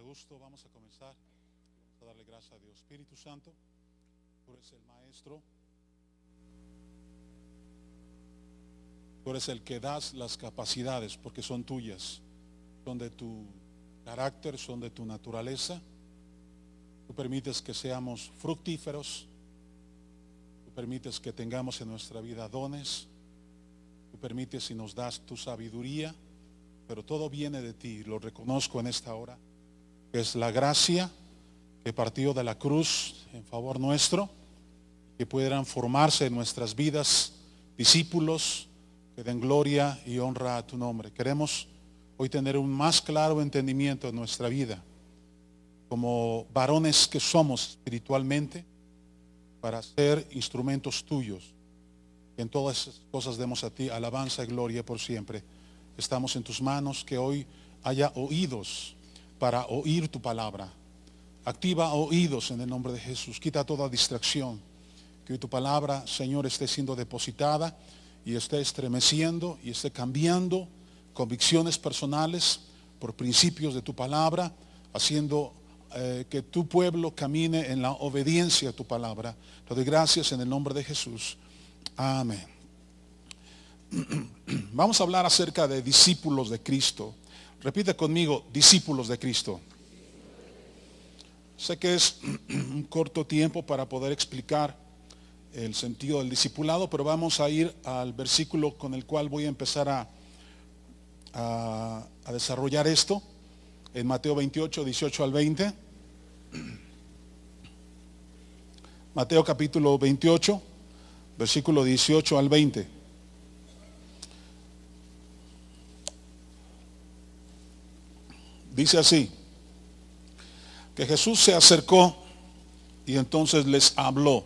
gusto, vamos a comenzar. Vamos a darle gracias a Dios. Espíritu Santo, tú eres el maestro. Tú eres el que das las capacidades porque son tuyas. Son de tu carácter, son de tu naturaleza. Tú permites que seamos fructíferos. Tú permites que tengamos en nuestra vida dones. Tú permites y nos das tu sabiduría. Pero todo viene de ti, lo reconozco en esta hora. Es la gracia que partió de la cruz en favor nuestro, que pudieran formarse en nuestras vidas discípulos que den gloria y honra a tu nombre. Queremos hoy tener un más claro entendimiento en nuestra vida, como varones que somos espiritualmente, para ser instrumentos tuyos. Que en todas esas cosas demos a ti alabanza y gloria por siempre. Estamos en tus manos, que hoy haya oídos para oír tu palabra. Activa oídos en el nombre de Jesús. Quita toda distracción. Que hoy tu palabra, Señor, esté siendo depositada y esté estremeciendo y esté cambiando convicciones personales por principios de tu palabra, haciendo que tu pueblo camine en la obediencia a tu palabra. Te doy gracias en el nombre de Jesús. Amén. Vamos a hablar acerca de discípulos de Cristo. Repite conmigo, discípulos de Cristo. Sé que es un corto tiempo para poder explicar el sentido del discipulado, pero vamos a ir al versículo con el cual voy a empezar a desarrollar esto, en Mateo 28, 18 al 20. Mateo capítulo 28, versículo 18 al 20. Dice así, que Jesús se acercó y entonces les habló.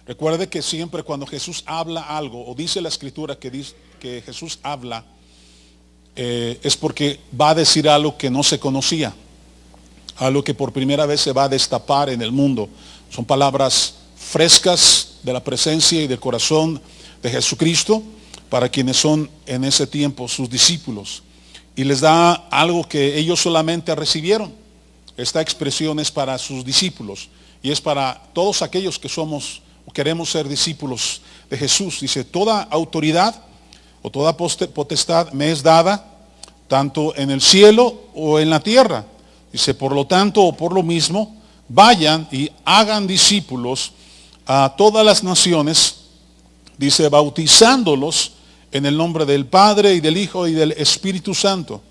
Recuerde que siempre cuando Jesús habla algo, o dice la Escritura que Jesús habla, es porque va a decir algo que no se conocía, algo que por primera vez se va a destapar en el mundo. Son palabras frescas de la presencia y del corazón de Jesucristo para quienes son en ese tiempo sus discípulos. Y les da algo que ellos solamente recibieron. Esta expresión es para sus discípulos y es para todos aquellos que somos o queremos ser discípulos de Jesús. Dice, toda autoridad o toda potestad me es dada, tanto en el cielo o en la tierra. Dice, por lo tanto o por lo mismo, vayan y hagan discípulos a todas las naciones, dice, bautizándolos en el nombre del Padre y del Hijo y del Espíritu Santo,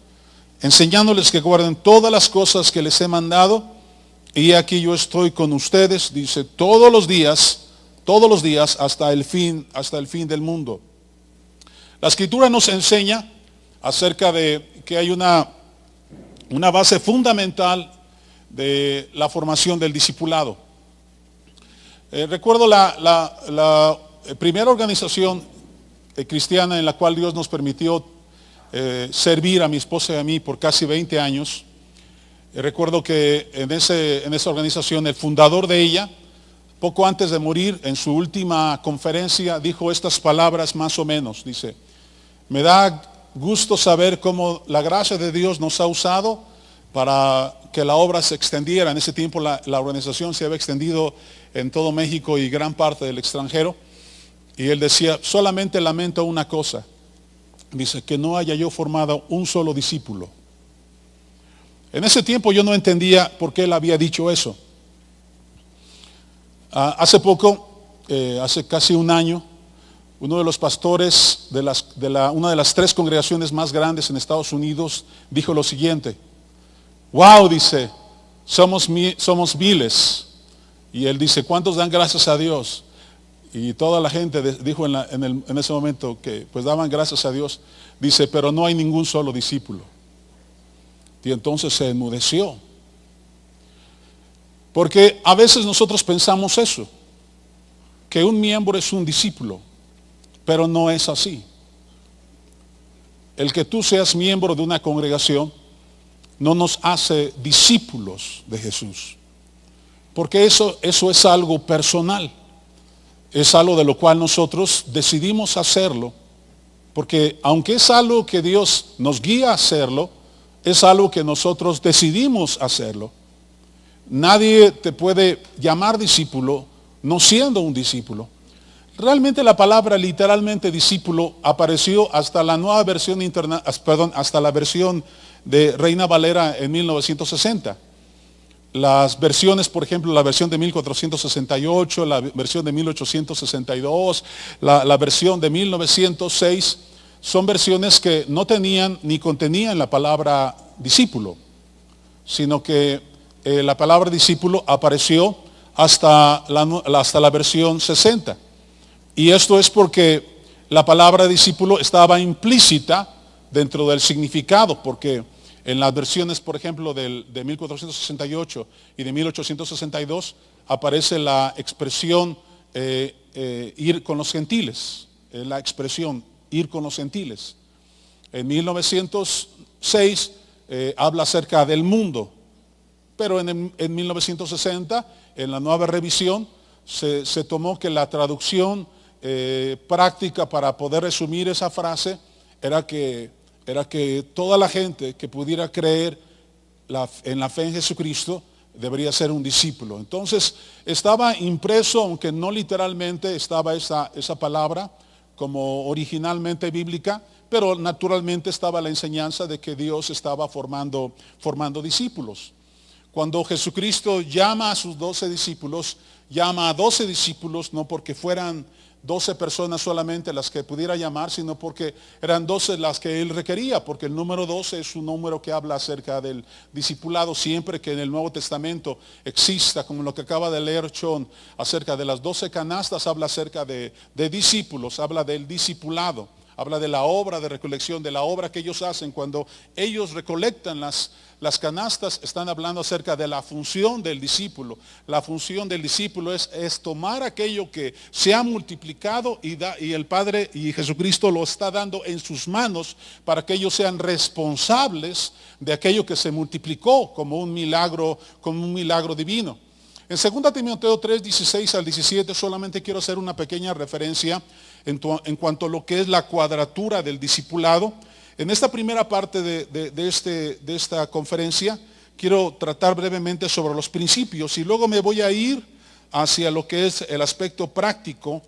enseñándoles que guarden todas las cosas que les he mandado, y aquí yo estoy con ustedes, dice, todos los días hasta el fin del mundo. La Escritura nos enseña acerca de que hay una base fundamental de la formación del discipulado. Recuerdo la primera organización cristiana en la cual Dios nos permitió servir a mi esposa y a mí por casi 20 años. Recuerdo que en esa organización el fundador de ella, poco antes de morir, en su última conferencia dijo estas palabras más o menos. Dice, me da gusto saber cómo la gracia de Dios nos ha usado para que la obra se extendiera. En ese tiempo la organización se había extendido en todo México y gran parte del extranjero. Y él decía, solamente lamento una cosa. Dice, que no haya yo formado un solo discípulo. En ese tiempo yo no entendía por qué él había dicho eso. Hace poco, hace casi un año, uno de los pastores de una de las 3 congregaciones más grandes en Estados Unidos dijo lo siguiente. Wow, dice, somos viles. Y él dice, ¿cuántos dan gracias a Dios? Y toda la gente dijo en ese momento que pues daban gracias a Dios. Dice, pero no hay ningún solo discípulo. Y entonces se enmudeció. Porque a veces nosotros pensamos eso, que un miembro es un discípulo, pero no es así. El que tú seas miembro de una congregación no nos hace discípulos de Jesús. Porque eso es algo personal. Es algo de lo cual nosotros decidimos hacerlo, porque aunque es algo que Dios nos guía a hacerlo, es algo que nosotros decidimos hacerlo. Nadie te puede llamar discípulo no siendo un discípulo. Realmente la palabra literalmente discípulo apareció hasta la nueva versión hasta la versión de Reina Valera en 1960. Las versiones, por ejemplo, la versión de 1468, la versión de 1862, la versión de 1906, son versiones que no tenían ni contenían la palabra discípulo, sino que la palabra discípulo apareció hasta la versión 60. Y esto es porque la palabra discípulo estaba implícita dentro del significado, porque en las versiones, por ejemplo, de 1468 y de 1862, aparece la expresión ir con los gentiles, la expresión ir con los gentiles. En 1906 habla acerca del mundo, pero en 1960, en la nueva revisión, se tomó que la traducción práctica para poder resumir esa frase era que toda la gente que pudiera creer en la fe en Jesucristo debería ser un discípulo. Entonces estaba impreso, aunque no literalmente estaba esa palabra como originalmente bíblica, pero naturalmente estaba la enseñanza de que Dios estaba formando discípulos. Cuando Jesucristo llama a sus 12 discípulos, llama a 12 discípulos no porque fueran 12 personas solamente las que pudiera llamar, sino porque eran 12 las que él requería, porque el número 12 es un número que habla acerca del discipulado. Siempre que en el Nuevo Testamento exista, como lo que acaba de leer John, acerca de las 12 canastas, habla acerca de discípulos, habla del discipulado, habla de la obra de recolección, de la obra que ellos hacen. Cuando ellos recolectan las canastas, están hablando acerca de la función del discípulo. La función del discípulo es tomar aquello que se ha multiplicado y el Padre y Jesucristo lo está dando en sus manos para que ellos sean responsables de aquello que se multiplicó como un milagro divino. En 2 Timoteo 3, 16 al 17 solamente quiero hacer una pequeña referencia en cuanto a lo que es la cuadratura del discipulado. En esta primera parte de esta conferencia quiero tratar brevemente sobre los principios y luego me voy a ir hacia lo que es el aspecto práctico,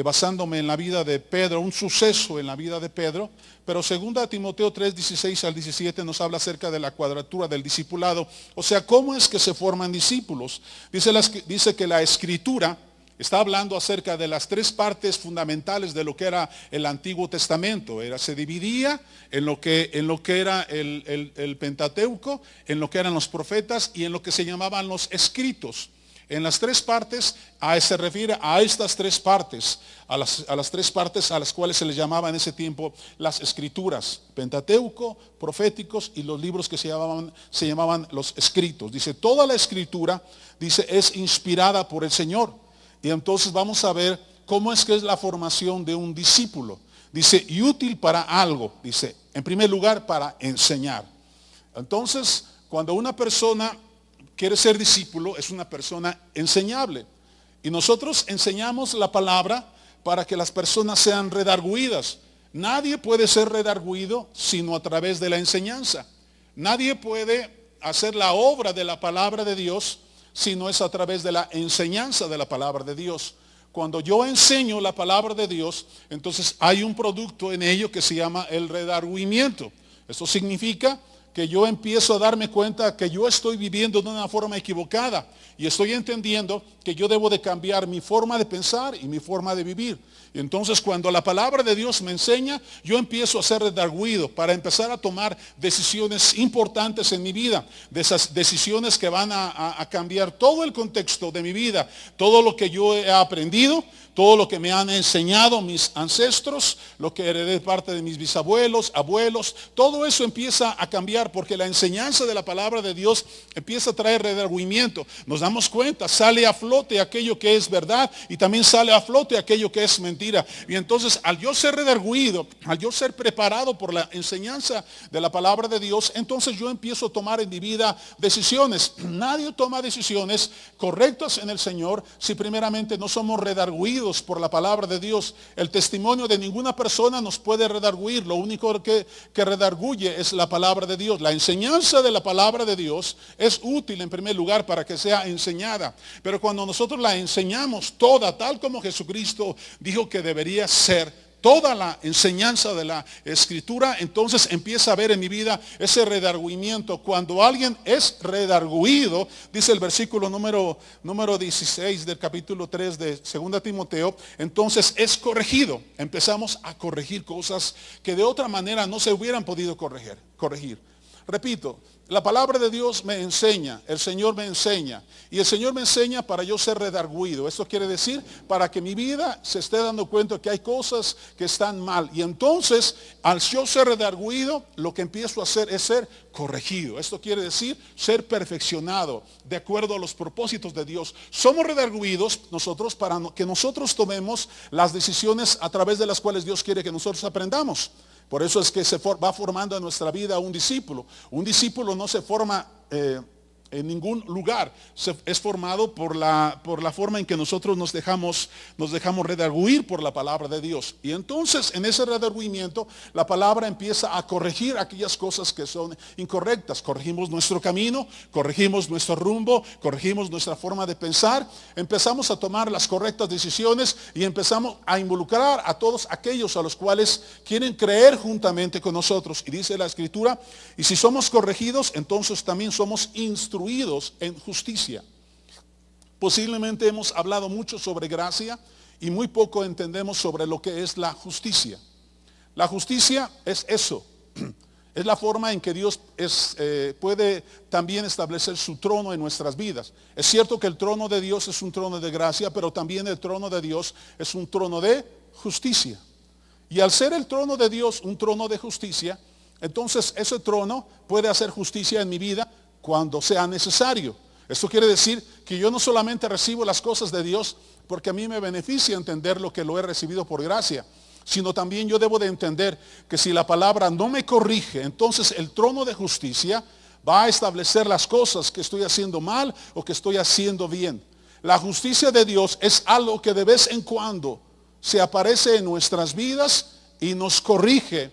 basándome en la vida de Pedro, un suceso en la vida de Pedro. Pero 2 Timoteo 3, 16 al 17 nos habla acerca de la cuadratura del discipulado. O sea, ¿cómo es que se forman discípulos? Dice que la Escritura está hablando acerca de las tres partes fundamentales de lo que era el Antiguo Testamento. Se dividía en lo que era el Pentateuco, en lo que eran los profetas y en lo que se llamaban los escritos. En las tres partes, se refiere a estas tres partes, a las tres partes a las cuales se les llamaba en ese tiempo las escrituras: Pentateuco, proféticos y los libros que se llamaban los escritos. Dice, toda la escritura, dice, es inspirada por el Señor. Y entonces vamos a ver cómo es que es la formación de un discípulo. Dice, y útil para algo. Dice, en primer lugar, para enseñar. Entonces, cuando una persona quiere ser discípulo, es una persona enseñable. Y nosotros enseñamos la palabra para que las personas sean redargüidas. Nadie puede ser redargüido sino a través de la enseñanza. Nadie puede hacer la obra de la palabra de Dios si no es a través de la enseñanza de la palabra de Dios. Cuando yo enseño la palabra de Dios, entonces hay un producto en ello que se llama el redargüimiento. Esto significa que yo empiezo a darme cuenta que yo estoy viviendo de una forma equivocada y estoy entendiendo que yo debo de cambiar mi forma de pensar y mi forma de vivir. Y entonces cuando la palabra de Dios me enseña, yo empiezo a ser redargüido para empezar a tomar decisiones importantes en mi vida, de esas decisiones que van a cambiar todo el contexto de mi vida, todo lo que yo he aprendido, todo lo que me han enseñado mis ancestros, lo que heredé de parte de mis bisabuelos, abuelos, todo eso empieza a cambiar porque la enseñanza de la palabra de Dios empieza a traer redargüimiento. Nos damos cuenta, sale a flote aquello que es verdad y también sale a flote aquello que es mentira. Y entonces al yo ser redargüido, al yo ser preparado por la enseñanza de la palabra de Dios, entonces yo empiezo a tomar en mi vida decisiones. Nadie toma decisiones correctas en el Señor si primeramente no somos redargüidos por la palabra de Dios. El testimonio de ninguna persona nos puede redarguir. Lo único que redarguye es la palabra de Dios. Dios. La enseñanza de la palabra de Dios es útil en primer lugar para que sea enseñada. Pero cuando nosotros la enseñamos toda, tal como Jesucristo dijo que debería ser, toda la enseñanza de la Escritura, entonces empieza a ver en mi vida ese redargüimiento. Cuando alguien es redargüido, dice el versículo número 16 del capítulo 3 de 2 Timoteo, entonces es corregido. Empezamos a corregir cosas que de otra manera no se hubieran podido corregir. Repito, la palabra de Dios me enseña, el Señor me enseña, y el Señor me enseña para yo ser redargüido. Esto quiere decir para que mi vida se esté dando cuenta que hay cosas que están mal. Y entonces, al yo ser redargüido, lo que empiezo a hacer es ser corregido. Esto quiere decir ser perfeccionado de acuerdo a los propósitos de Dios. Somos redargüidos nosotros para que nosotros tomemos las decisiones a través de las cuales Dios quiere que nosotros aprendamos. Por eso es que se va formando en nuestra vida un discípulo. Un discípulo no se forma en ningún lugar. Es formado por la forma en que nosotros nos dejamos redarguir por la palabra de Dios. Y entonces en ese redargüimiento la palabra empieza a corregir aquellas cosas que son incorrectas. Corregimos nuestro camino, corregimos nuestro rumbo, corregimos nuestra forma de pensar. Empezamos a tomar las correctas decisiones y empezamos a involucrar a todos aquellos a los cuales quieren creer juntamente con nosotros. Y dice la Escritura, y si somos corregidos, entonces también somos instruidos en justicia. Posiblemente hemos hablado mucho sobre gracia y muy poco entendemos sobre lo que es la justicia. La justicia es eso. Es la forma en que Dios puede también establecer su trono en nuestras vidas. Es cierto que el trono de Dios es un trono de gracia, pero también el trono de Dios es un trono de justicia. Y al ser el trono de Dios un trono de justicia, entonces ese trono puede hacer justicia en mi vida cuando sea necesario. Esto quiere decir que yo no solamente recibo las cosas de Dios porque a mí me beneficia entender lo que lo he recibido por gracia, sino también yo debo de entender que si la palabra no me corrige, entonces el trono de justicia va a establecer las cosas que estoy haciendo mal o que estoy haciendo bien. La justicia de Dios es algo que de vez en cuando se aparece en nuestras vidas y nos corrige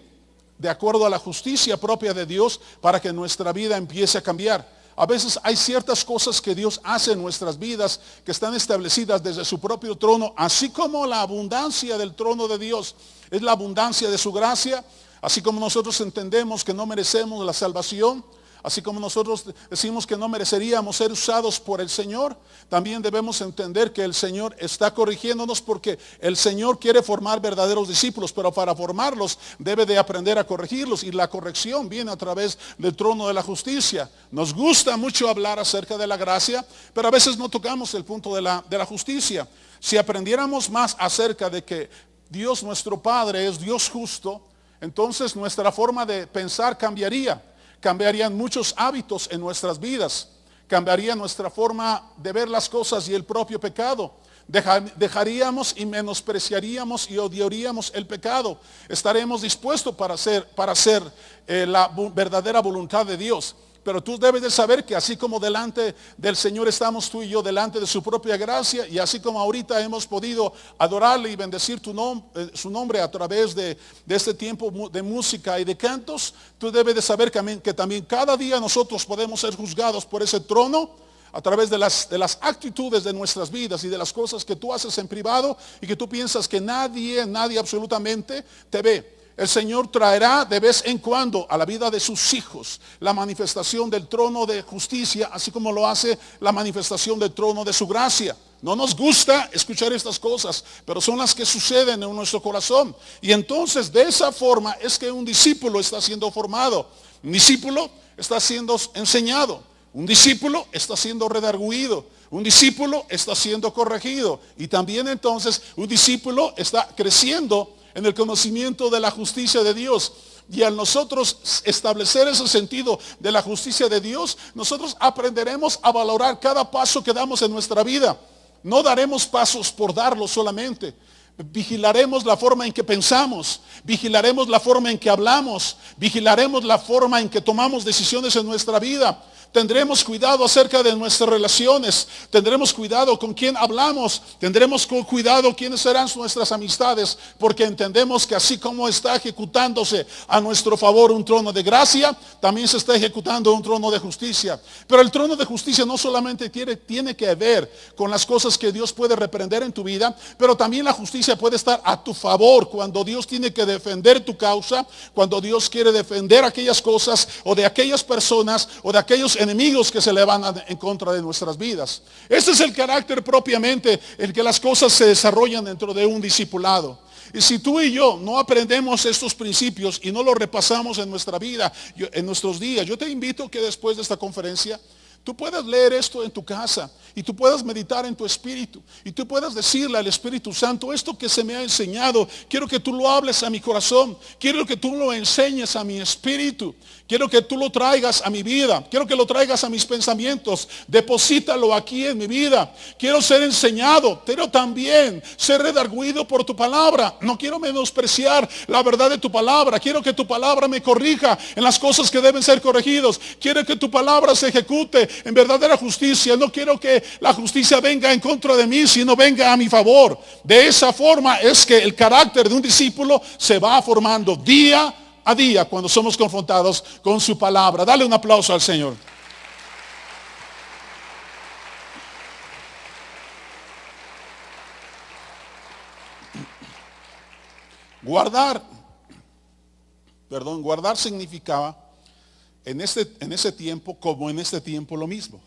de acuerdo a la justicia propia de Dios para que nuestra vida empiece a cambiar. A veces hay ciertas cosas que Dios hace en nuestras vidas que están establecidas desde su propio trono, así como la abundancia del trono de Dios es la abundancia de su gracia, así como nosotros entendemos que no merecemos la salvación, así como nosotros decimos que no mereceríamos ser usados por el Señor, también debemos entender que el Señor está corrigiéndonos porque el Señor quiere formar verdaderos discípulos, pero para formarlos debe de aprender a corregirlos y la corrección viene a través del trono de la justicia. Nos gusta mucho hablar acerca de la gracia, pero a veces no tocamos el punto de la justicia. Si aprendiéramos más acerca de que Dios nuestro Padre es Dios justo, entonces nuestra forma de pensar cambiaría. Cambiarían muchos hábitos en nuestras vidas. Cambiaría nuestra forma de ver las cosas y el propio pecado. Dejaríamos y menospreciaríamos y odiaríamos el pecado. Estaremos dispuestos para hacer la verdadera voluntad de Dios. Pero tú debes de saber que así como delante del Señor estamos tú y yo delante de su propia gracia, y así como ahorita hemos podido adorarle y bendecir su nombre a través de este tiempo de música y de cantos, tú debes de saber que también cada día nosotros podemos ser juzgados por ese trono a través de las actitudes de nuestras vidas y de las cosas que tú haces en privado y que tú piensas que nadie absolutamente te ve. El Señor traerá de vez en cuando a la vida de sus hijos la manifestación del trono de justicia, así como lo hace la manifestación del trono de su gracia. No nos gusta escuchar estas cosas, pero son las que suceden en nuestro corazón. Y entonces de esa forma es que un discípulo está siendo formado. Un discípulo está siendo enseñado. Un discípulo está siendo redarguido. Un discípulo está siendo corregido. Y también entonces un discípulo está creciendo en el conocimiento de la justicia de Dios. Y al nosotros establecer ese sentido de la justicia de Dios, nosotros aprenderemos a valorar cada paso que damos en nuestra vida. No daremos pasos por darlos solamente. Vigilaremos la forma en que pensamos, vigilaremos la forma en que hablamos, vigilaremos la forma en que tomamos decisiones en nuestra vida. Tendremos cuidado acerca de nuestras relaciones. Tendremos cuidado con quién hablamos. Tendremos cuidado quiénes serán nuestras amistades. Porque entendemos que así como está ejecutándose a nuestro favor un trono de gracia, también se está ejecutando un trono de justicia. Pero el trono de justicia no solamente tiene que ver con las cosas que Dios puede reprender en tu vida, pero también la justicia puede estar a tu favor cuando Dios tiene que defender tu causa, cuando Dios quiere defender aquellas cosas o de aquellas personas o de aquellos enemigos que se levantan en contra de nuestras vidas. Este es el carácter propiamente en que las cosas se desarrollan dentro de un discipulado. Y si tú y yo no aprendemos estos principios y no los repasamos en nuestra vida, en nuestros días, yo te invito que después de esta conferencia tú puedas leer esto en tu casa y tú puedas meditar en tu espíritu y tú puedas decirle al Espíritu Santo, esto que se me ha enseñado, quiero que tú lo hables a mi corazón, quiero que tú lo enseñes a mi espíritu, quiero que tú lo traigas a mi vida, quiero que lo traigas a mis pensamientos, deposítalo aquí en mi vida, quiero ser enseñado, pero también ser redarguido por tu palabra, no quiero menospreciar la verdad de tu palabra, quiero que tu palabra me corrija en las cosas que deben ser corregidos, quiero que tu palabra se ejecute en verdadera justicia, no quiero que la justicia venga en contra de mí, sino venga a mi favor. De esa forma es que el carácter de un discípulo se va formando día a día cuando somos confrontados con su palabra. Dale un aplauso al Señor. Guardar significaba en ese tiempo como en este tiempo lo mismo.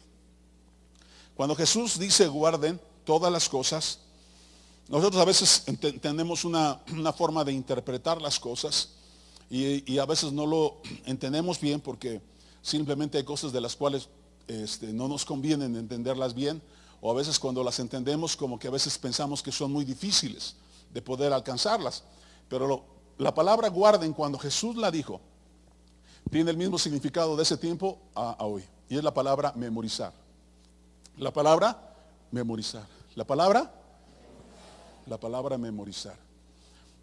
Cuando Jesús dice guarden todas las cosas, nosotros a veces tenemos una forma de interpretar las cosas y a veces no lo entendemos bien porque simplemente hay cosas de las cuales no nos conviene entenderlas bien, o a veces cuando las entendemos como que a veces pensamos que son muy difíciles de poder alcanzarlas. Pero la palabra guarden, cuando Jesús la dijo, tiene el mismo significado de ese tiempo a hoy. Y es la palabra memorizar. La palabra memorizar. La palabra memorizar.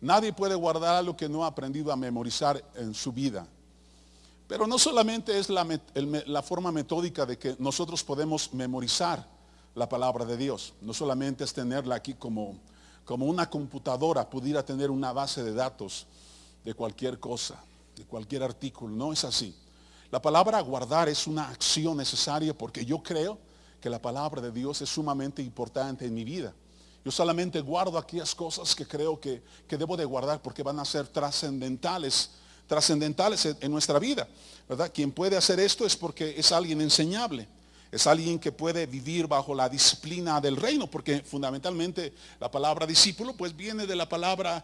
Nadie puede guardar algo que no ha aprendido a memorizar en su vida. Pero no solamente es la forma metódica de que nosotros podemos memorizar la palabra de Dios. No solamente es tenerla aquí como una computadora pudiera tener una base de datos de cualquier cosa, de cualquier artículo. No es así. La palabra guardar es una acción necesaria porque yo creo que la palabra de Dios es sumamente importante en mi vida. Yo solamente guardo aquellas cosas que creo que debo de guardar porque van a ser trascendentales en nuestra vida, ¿verdad? Quien puede hacer esto es porque es alguien enseñable. Es alguien que puede vivir bajo la disciplina del reino, porque fundamentalmente la palabra discípulo pues viene de la palabra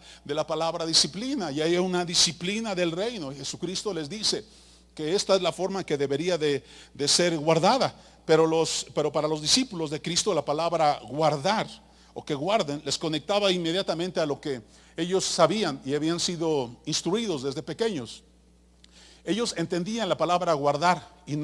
disciplina, y hay una disciplina del reino. Jesucristo les dice que esta es la forma que debería de ser guardada, pero para los discípulos de Cristo la palabra guardar o que guarden les conectaba inmediatamente a lo que ellos sabían y habían sido instruidos desde pequeños. Ellos entendían la palabra guardar y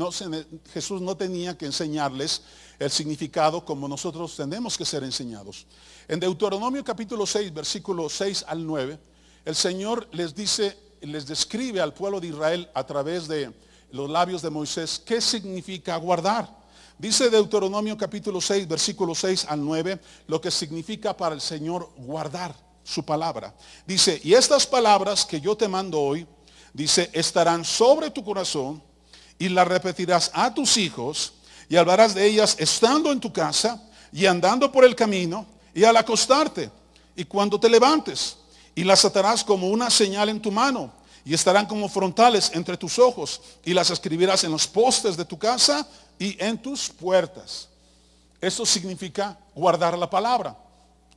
Jesús no tenía que enseñarles el significado como nosotros tenemos que ser enseñados. En Deuteronomio capítulo 6, versículos 6 al 9, el Señor les describe al pueblo de Israel a través de los labios de Moisés qué significa guardar. Dice Deuteronomio capítulo 6, versículos 6 al 9, lo que significa para el Señor guardar su palabra. Dice, y estas palabras que yo te mando hoy, dice, estarán sobre tu corazón y las repetirás a tus hijos y hablarás de ellas estando en tu casa y andando por el camino y al acostarte y cuando te levantes, y las atarás como una señal en tu mano y estarán como frontales entre tus ojos y las escribirás en los postes de tu casa y en tus puertas. Eso significa guardar la palabra.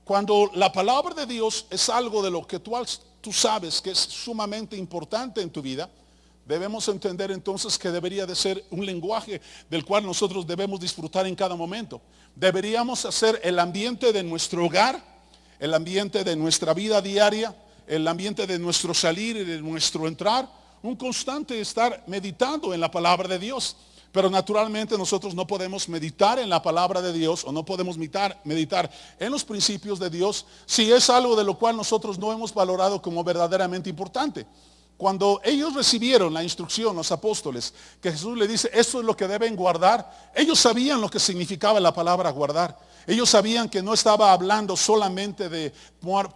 Cuando la palabra de Dios es algo de lo que tú sabes que es sumamente importante en tu vida, debemos entender entonces que debería de ser un lenguaje del cual nosotros debemos disfrutar en cada momento. Deberíamos hacer el ambiente de nuestro hogar, el ambiente de nuestra vida diaria, el ambiente de nuestro salir y de nuestro entrar, un constante estar meditando en la palabra de Dios. Pero naturalmente nosotros no podemos meditar en la palabra de Dios o no podemos meditar en los principios de Dios si es algo de lo cual nosotros no hemos valorado como verdaderamente importante. cuando ellos recibieron la instrucción, los apóstoles, que Jesús le dice, esto es lo que deben guardar, ellos sabían lo que significaba la palabra guardar. Ellos sabían que no estaba hablando solamente de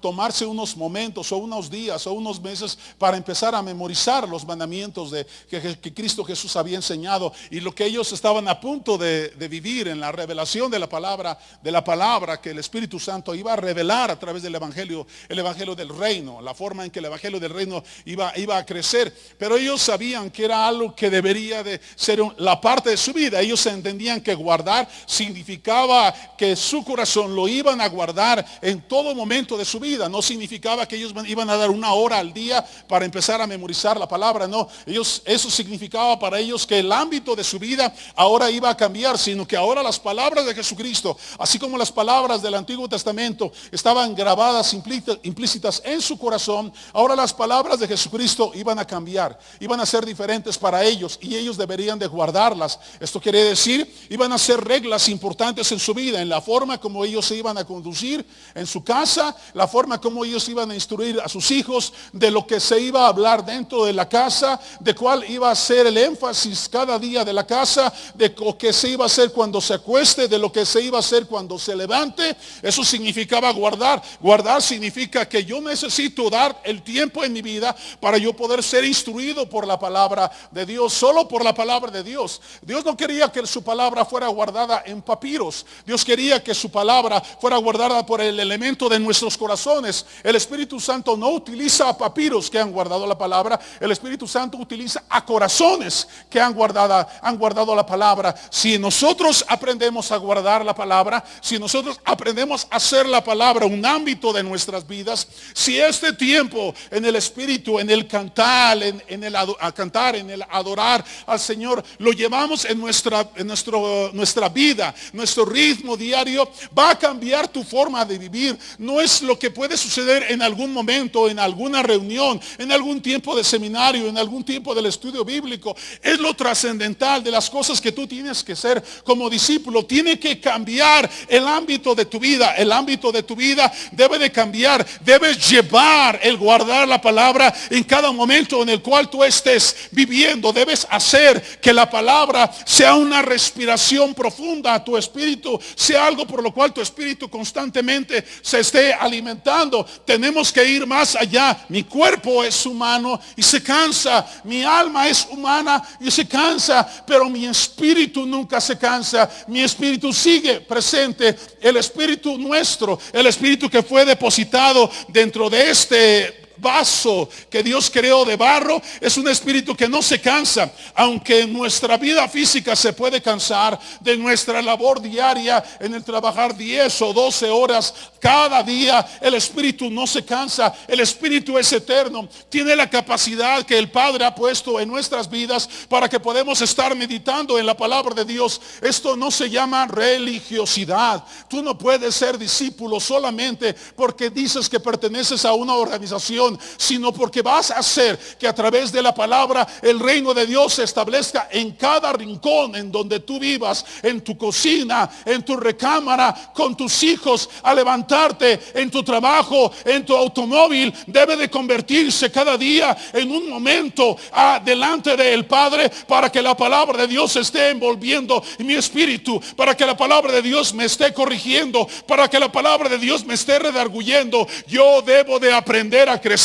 tomarse unos momentos o unos días o unos meses para empezar a memorizar los mandamientos que Cristo Jesús había enseñado, y lo que ellos estaban a punto de vivir en la revelación de la palabra que el Espíritu Santo iba a revelar a través del Evangelio, el Evangelio del Reino, la forma en que el Evangelio del Reino iba a crecer. Pero ellos sabían que era algo que debería de ser la parte de su vida. Ellos entendían que guardar significaba que su corazón lo iban a guardar en todo momento de su vida. No significaba que ellos iban a dar una hora al día para empezar a memorizar la palabra. No, eso significaba para ellos que el ámbito de su vida ahora iba a cambiar, sino que ahora las palabras de Jesucristo, así como las palabras del Antiguo Testamento estaban grabadas implícitas en su corazón, ahora las palabras de Jesucristo iban a cambiar, iban a ser diferentes para ellos, y ellos deberían de guardarlas. Esto quiere decir, iban a ser reglas importantes en su vida, en la forma como ellos se iban a conducir en su casa, la forma como ellos iban a instruir a sus hijos, de lo que se iba a hablar dentro de la casa, de cuál iba a ser el énfasis cada día de la casa, de lo que se iba a hacer cuando se acueste, de lo que se iba a hacer cuando se levante. Eso significaba guardar. Guardar significa que yo necesito dar el tiempo en mi vida para yo poder ser instruido por la palabra de Dios, solo por la palabra de Dios. Dios no quería que su palabra fuera guardada en papiros. Dios quería que su palabra fuera guardada por el elemento de nuestros corazones. El Espíritu Santo no utiliza a papiros que han guardado la palabra. El Espíritu Santo utiliza a corazones que han guardado la palabra. Si nosotros aprendemos a guardar la palabra, si nosotros aprendemos a hacer la palabra un ámbito de nuestras vidas, si este tiempo en el Espíritu, en el cantar, en el adorar al Señor, lo llevamos en nuestra vida, nuestro ritmo diario, va a cambiar tu forma de vivir. No es lo que puede suceder en algún momento, en alguna reunión, en algún tiempo de seminario, en algún tiempo del estudio bíblico. Es lo trascendental de las cosas que tú tienes que ser como discípulo. Tiene que cambiar el ámbito de tu vida. El ámbito de tu vida debe de cambiar. Debes llevar el guardar la palabra en cada momento en el cual tú estés viviendo. Debes hacer que la palabra sea una respiración profunda a tu espíritu, sea algo por lo cual tu espíritu constantemente se esté alimentando. Tenemos que ir más allá. Mi cuerpo es humano y se cansa, mi alma es humana y se cansa, pero mi espíritu nunca se cansa. Mi espíritu sigue presente. El espíritu nuestro, el espíritu que fue depositado dentro de este vaso que Dios creó de barro, es un espíritu que no se cansa. Aunque nuestra vida física se puede cansar de nuestra labor diaria en el trabajar 10 o 12 horas cada día, el espíritu no se cansa. El espíritu es eterno, tiene la capacidad que el Padre ha puesto en nuestras vidas para que podamos estar meditando en la palabra de Dios. Esto no se llama religiosidad. Tú no puedes ser discípulo solamente porque dices que perteneces a una organización, sino porque vas a hacer que a través de la palabra el reino de Dios se establezca en cada rincón en donde tú vivas, en tu cocina, en tu recámara, con tus hijos, a levantarte, en tu trabajo, en tu automóvil. Debe de convertirse cada día en un momento delante del Padre, para que la palabra de Dios esté envolviendo mi espíritu, para que la palabra de Dios me esté corrigiendo, para que la palabra de Dios me esté redarguyendo. Yo debo de aprender a crecer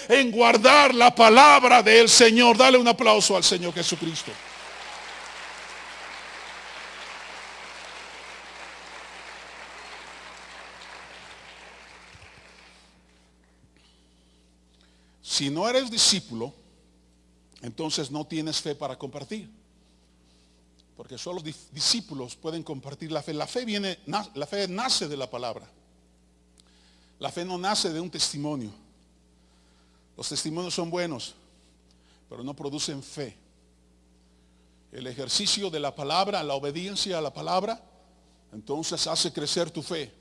en guardar la palabra del Señor. Dale un aplauso al Señor Jesucristo. Si no eres discípulo, entonces no tienes fe para compartir, porque solo los discípulos pueden compartir la fe. La fe nace de la palabra. La fe no nace de un testimonio. Los testimonios son buenos, pero no producen fe. El ejercicio de la palabra, la obediencia a la palabra, entonces hace crecer tu fe.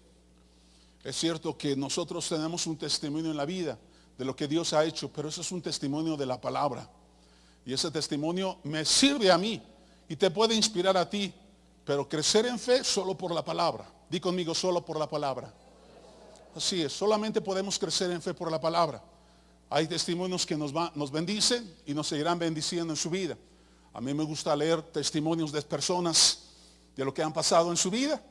Es cierto que nosotros tenemos un testimonio en la vida de lo que Dios ha hecho, pero eso es un testimonio de la palabra. Y ese testimonio me sirve a mí y te puede inspirar a ti, pero crecer en fe solo por la palabra. Di conmigo, solo por la palabra. Así es, solamente podemos crecer en fe por la palabra. Hay testimonios que nos bendicen y nos seguirán bendiciendo en su vida. A mí me gusta leer testimonios de personas de lo que han pasado en su vida.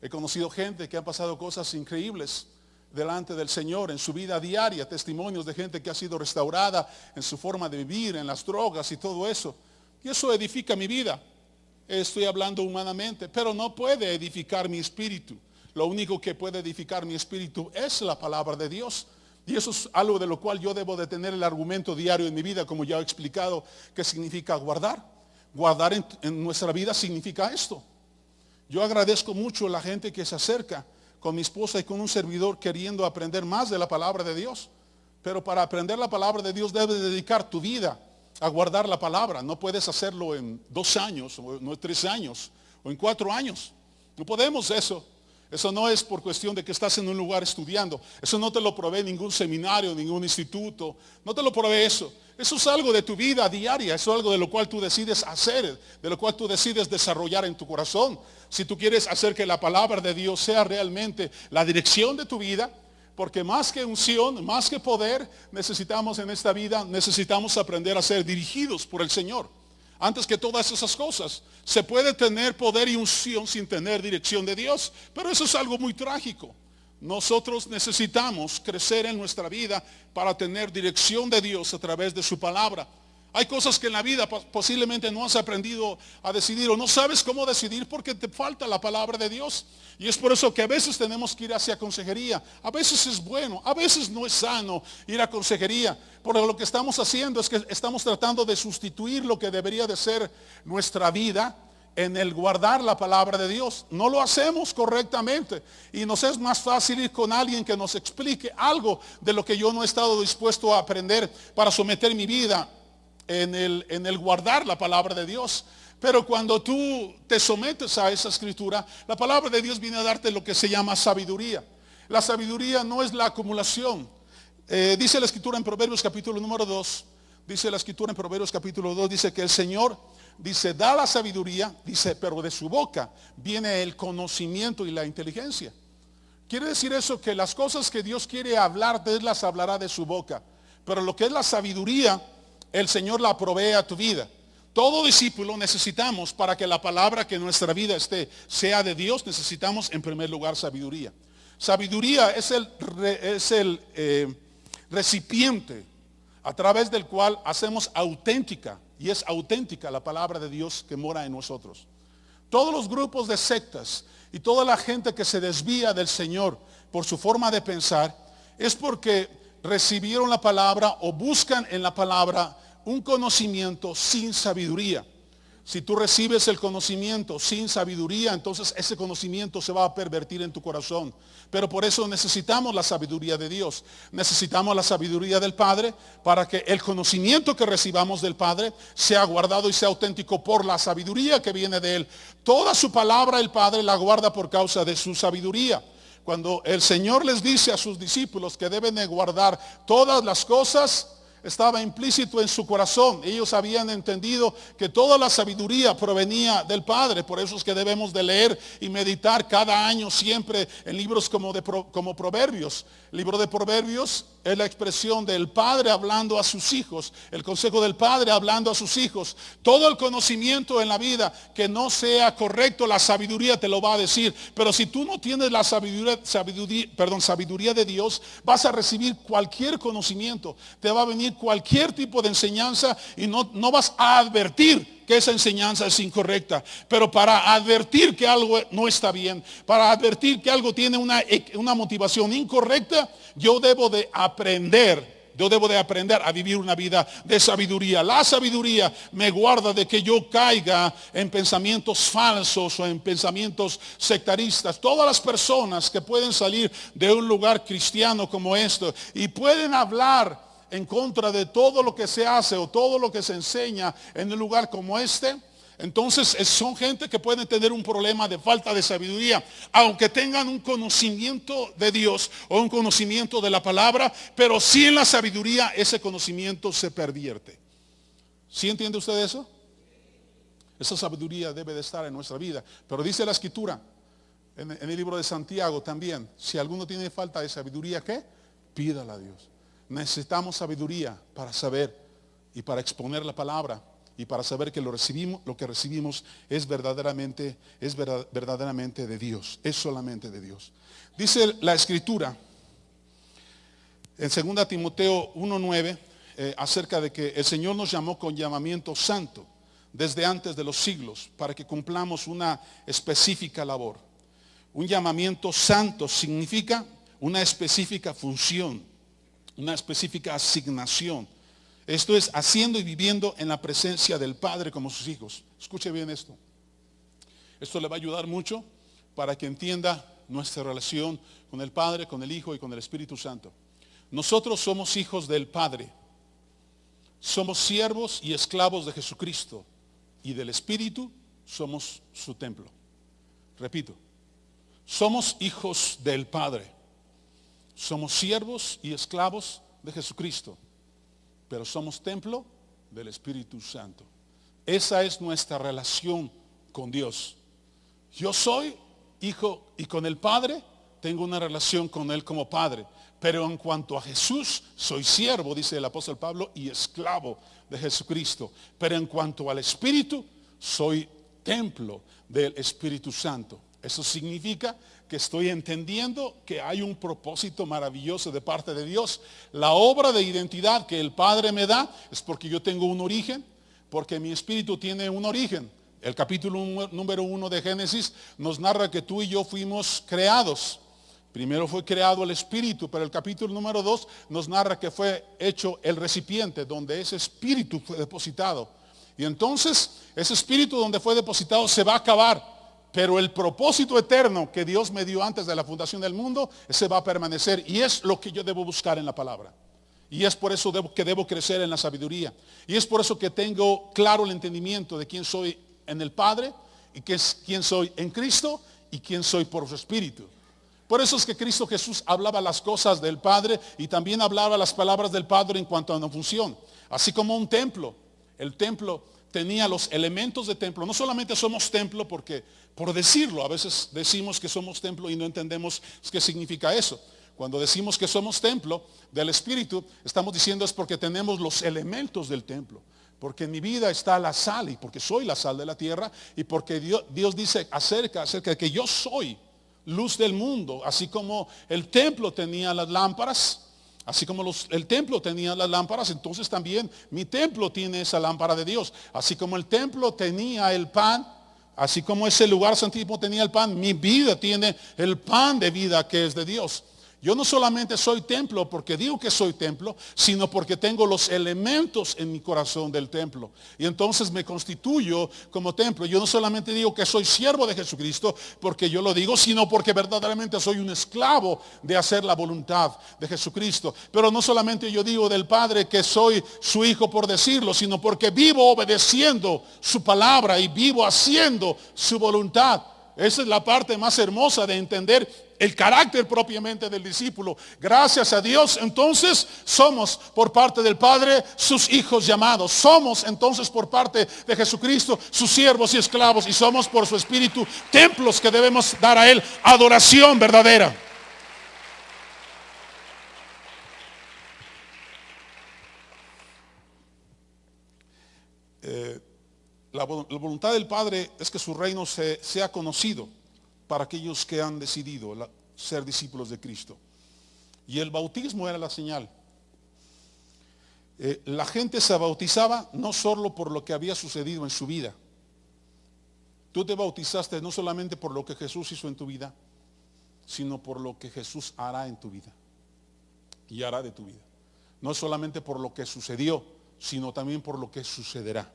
He conocido gente que han pasado cosas increíbles delante del Señor en su vida diaria. Testimonios de gente que ha sido restaurada en su forma de vivir, en las drogas y todo eso. Y eso edifica mi vida. Estoy hablando humanamente, pero no puede edificar mi espíritu. Lo único que puede edificar mi espíritu es la palabra de Dios. Y eso es algo de lo cual yo debo de tener el argumento diario en mi vida, como ya he explicado, que significa guardar. Guardar en nuestra vida significa esto. Yo agradezco mucho a la gente que se acerca con mi esposa y con un servidor queriendo aprender más de la palabra de Dios. Pero para aprender la palabra de Dios debes dedicar tu vida a guardar la palabra. No puedes hacerlo en 2 años, o en 3 años, o en 4 años. No podemos eso. Eso no es por cuestión de que estás en un lugar estudiando. Eso no te lo provee ningún seminario, ningún instituto. No te lo provee eso. Eso es algo de tu vida diaria. Eso es algo de lo cual tú decides hacer, de lo cual tú decides desarrollar en tu corazón. Si tú quieres hacer que la palabra de Dios sea realmente la dirección de tu vida, porque más que unción, más que poder, necesitamos en esta vida, necesitamos aprender a ser dirigidos por el Señor. Antes que todas esas cosas, se puede tener poder y unción sin tener dirección de Dios, pero eso es algo muy trágico. Nosotros necesitamos crecer en nuestra vida para tener dirección de Dios a través de su palabra. Hay cosas que en la vida posiblemente no has aprendido a decidir o no sabes cómo decidir porque te falta la palabra de Dios. Y es por eso que a veces tenemos que ir hacia consejería. A veces es bueno, a veces no es sano ir a consejería. Porque lo que estamos haciendo es que estamos tratando de sustituir lo que debería de ser nuestra vida en el guardar la palabra de Dios. No lo hacemos correctamente y nos es más fácil ir con alguien que nos explique algo de lo que yo no he estado dispuesto a aprender para someter mi vida en el guardar la palabra de Dios. Pero cuando tú te sometes a esa escritura, la palabra de Dios viene a darte lo que se llama sabiduría. La sabiduría no es la acumulación. Dice la escritura en Proverbios capítulo número 2, dice la escritura en Proverbios capítulo 2, dice que el Señor, dice, da la sabiduría, dice, pero de su boca viene el conocimiento y la inteligencia. Quiere decir eso que las cosas que Dios quiere hablar de él las hablará de su boca. Pero lo que es la sabiduría, el Señor la provee a tu vida. Todo discípulo necesitamos para que la palabra que en nuestra vida sea de Dios, necesitamos en primer lugar sabiduría. Sabiduría es el recipiente a través del cual hacemos auténtica, y es auténtica la palabra de Dios que mora en nosotros. Todos los grupos de sectas y toda la gente que se desvía del Señor por su forma de pensar, es porque recibieron la palabra o buscan en la palabra un conocimiento sin sabiduría. Si tú recibes el conocimiento sin sabiduría, entonces ese conocimiento se va a pervertir en tu corazón. Pero por eso necesitamos la sabiduría de Dios. Necesitamos la sabiduría del Padre para que el conocimiento que recibamos del Padre sea guardado y sea auténtico por la sabiduría que viene de Él. Toda su palabra el Padre la guarda por causa de su sabiduría. Cuando el Señor les dice a sus discípulos que deben de guardar todas las cosas, estaba implícito en su corazón. Ellos habían entendido que toda la sabiduría provenía del Padre. Por eso es que debemos de leer y meditar cada año siempre en libros como Proverbios. El libro de Proverbios es la expresión del Padre hablando a sus hijos, el consejo del Padre hablando a sus hijos. Todo el conocimiento en la vida que no sea correcto, la sabiduría te lo va a decir. Pero si tú no tienes la sabiduría de Dios, vas a recibir cualquier conocimiento. Te va a venir cualquier tipo de enseñanza y no vas a advertir que esa enseñanza es incorrecta. Pero para advertir que algo no está bien, para advertir que algo tiene una motivación incorrecta, yo debo de aprender a vivir una vida de sabiduría. La sabiduría me guarda de que yo caiga en pensamientos falsos o en pensamientos sectaristas. Todas las personas que pueden salir de un lugar cristiano como esto y pueden hablar en contra de todo lo que se hace o todo lo que se enseña en un lugar como este, entonces son gente que pueden tener un problema de falta de sabiduría, aunque tengan un conocimiento de Dios o un conocimiento de la palabra, pero sin la sabiduría ese conocimiento se pervierte. ¿Sí entiende usted eso? Esa sabiduría debe de estar en nuestra vida. Pero dice la Escritura en el libro de Santiago también, si alguno tiene falta de sabiduría, ¿qué? Pídala a Dios. necesitamos sabiduría para saber y para exponer la palabra y para saber que lo que recibimos es verdaderamente de Dios, es solamente de Dios. Dice la Escritura en 2 Timoteo 1:9 acerca de que el Señor nos llamó con llamamiento santo desde antes de los siglos para que cumplamos una específica labor. Un llamamiento santo significa una específica función, una específica asignación. Esto es haciendo y viviendo en la presencia del Padre como sus hijos. Escuche bien esto. Esto le va a ayudar mucho para que entienda nuestra relación con el Padre, con el Hijo y con el Espíritu Santo. Nosotros somos hijos del Padre. Somos siervos y esclavos de Jesucristo. Y del Espíritu somos su templo. Repito. Somos hijos del Padre. Somos siervos y esclavos de Jesucristo. Pero somos templo del Espíritu Santo. Esa es nuestra relación con Dios. Yo soy hijo y con el Padre tengo una relación con Él como Padre. Pero en cuanto a Jesús, soy siervo, dice el apóstol Pablo, y esclavo de Jesucristo. Pero en cuanto al Espíritu, soy templo del Espíritu Santo. Eso significa que estoy entendiendo que hay un propósito maravilloso de parte de Dios. La obra de identidad que el Padre me da es porque yo tengo un origen, porque mi espíritu tiene un origen. El capítulo número 1 de Génesis nos narra que tú y yo fuimos creados. Primero fue creado el espíritu, pero el capítulo número 2 nos narra que fue hecho el recipiente donde ese espíritu fue depositado. Y entonces ese espíritu donde fue depositado se va a acabar. Pero el propósito eterno que Dios me dio antes de la fundación del mundo, ese va a permanecer. Y es lo que yo debo buscar en la palabra. Y es por eso que debo crecer en la sabiduría. Y es por eso que tengo claro el entendimiento de quién soy en el Padre, y quién soy en Cristo, y quién soy por su Espíritu. Por eso es que Cristo Jesús hablaba las cosas del Padre y también hablaba las palabras del Padre en cuanto a una función. Así como un templo. El templo tenía los elementos de templo. No solamente somos templo porque, por decirlo, a veces decimos que somos templo y no entendemos qué significa eso. Cuando decimos que somos templo del Espíritu, estamos diciendo es porque tenemos los elementos del templo. Porque en mi vida está la sal y porque soy la sal de la tierra y porque Dios dice acerca de que yo soy luz del mundo. Así como el templo tenía las lámparas. Así como el templo tenía las lámparas, entonces también mi templo tiene esa lámpara de Dios. Así como el templo tenía el pan, así como ese lugar santísimo tenía el pan, mi vida tiene el pan de vida que es de Dios. Yo no solamente soy templo porque digo que soy templo, sino porque tengo los elementos en mi corazón del templo. Y entonces me constituyo como templo. Yo no solamente digo que soy siervo de Jesucristo porque yo lo digo, sino porque verdaderamente soy un esclavo de hacer la voluntad de Jesucristo. Pero no solamente yo digo del Padre que soy su hijo por decirlo, sino porque vivo obedeciendo su palabra y vivo haciendo su voluntad. Esa es la parte más hermosa de entender el carácter propiamente del discípulo. Gracias a Dios, entonces somos por parte del Padre sus hijos llamados. Somos entonces por parte de Jesucristo sus siervos y esclavos. Y somos por su Espíritu templos que debemos dar a Él adoración verdadera. La voluntad del Padre es que su reino sea conocido para aquellos que han decidido ser discípulos de Cristo. Y el bautismo era la señal. La gente se bautizaba no solo por lo que había sucedido en su vida. Tú te bautizaste no solamente por lo que Jesús hizo en tu vida, sino por lo que Jesús hará en tu vida y hará de tu vida. No solamente por lo que sucedió, sino también por lo que sucederá.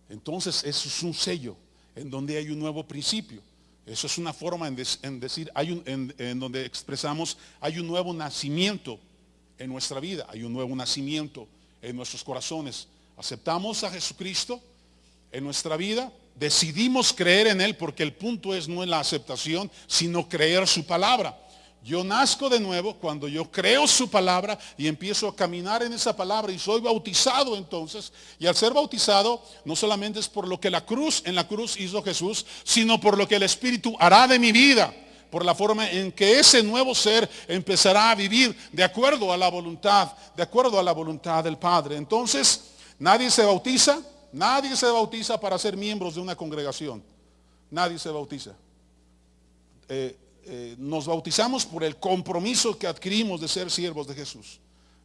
Entonces eso es un sello en donde hay un nuevo principio. Eso es una forma en decir, en donde expresamos, hay un nuevo nacimiento en nuestra vida, hay un nuevo nacimiento en nuestros corazones. Aceptamos a Jesucristo en nuestra vida, decidimos creer en Él, porque el punto no es la aceptación, sino creer su palabra. Yo nazco de nuevo cuando yo creo su palabra y empiezo a caminar en esa palabra y soy bautizado entonces. Y al ser bautizado, no solamente es por lo que en la cruz hizo Jesús, sino por lo que el Espíritu hará de mi vida. por la forma en que ese nuevo ser empezará a vivir de acuerdo a la voluntad del Padre. Entonces, nadie se bautiza para ser miembros de una congregación. Nadie se bautiza. Nos bautizamos por el compromiso que adquirimos de ser siervos de Jesús.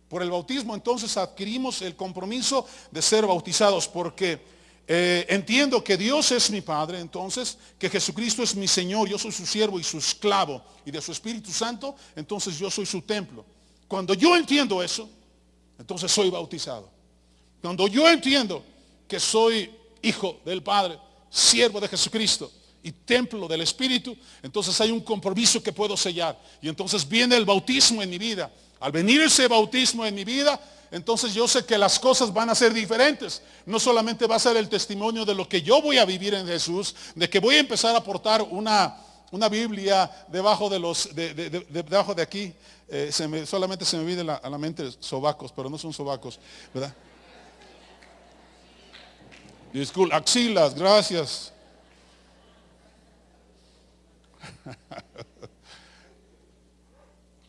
Por el bautismo entonces adquirimos el compromiso de ser bautizados, porque entiendo que Dios es mi Padre, entonces que Jesucristo es mi Señor, yo soy su siervo y su esclavo, y de su Espíritu Santo, entonces yo soy su templo. Cuando yo entiendo eso, entonces soy bautizado. Cuando yo entiendo que soy hijo del Padre, siervo de Jesucristo y templo del Espíritu, entonces hay un compromiso que puedo sellar. Y entonces viene el bautismo en mi vida. Al venir ese bautismo en mi vida, entonces yo sé que las cosas van a ser diferentes. No solamente va a ser el testimonio de lo que yo voy a vivir en Jesús, de que voy a empezar a portar una Biblia debajo debajo de aquí. Solamente se me viene a la mente sobacos, pero no son sobacos, ¿verdad? Disculpa, axilas, gracias.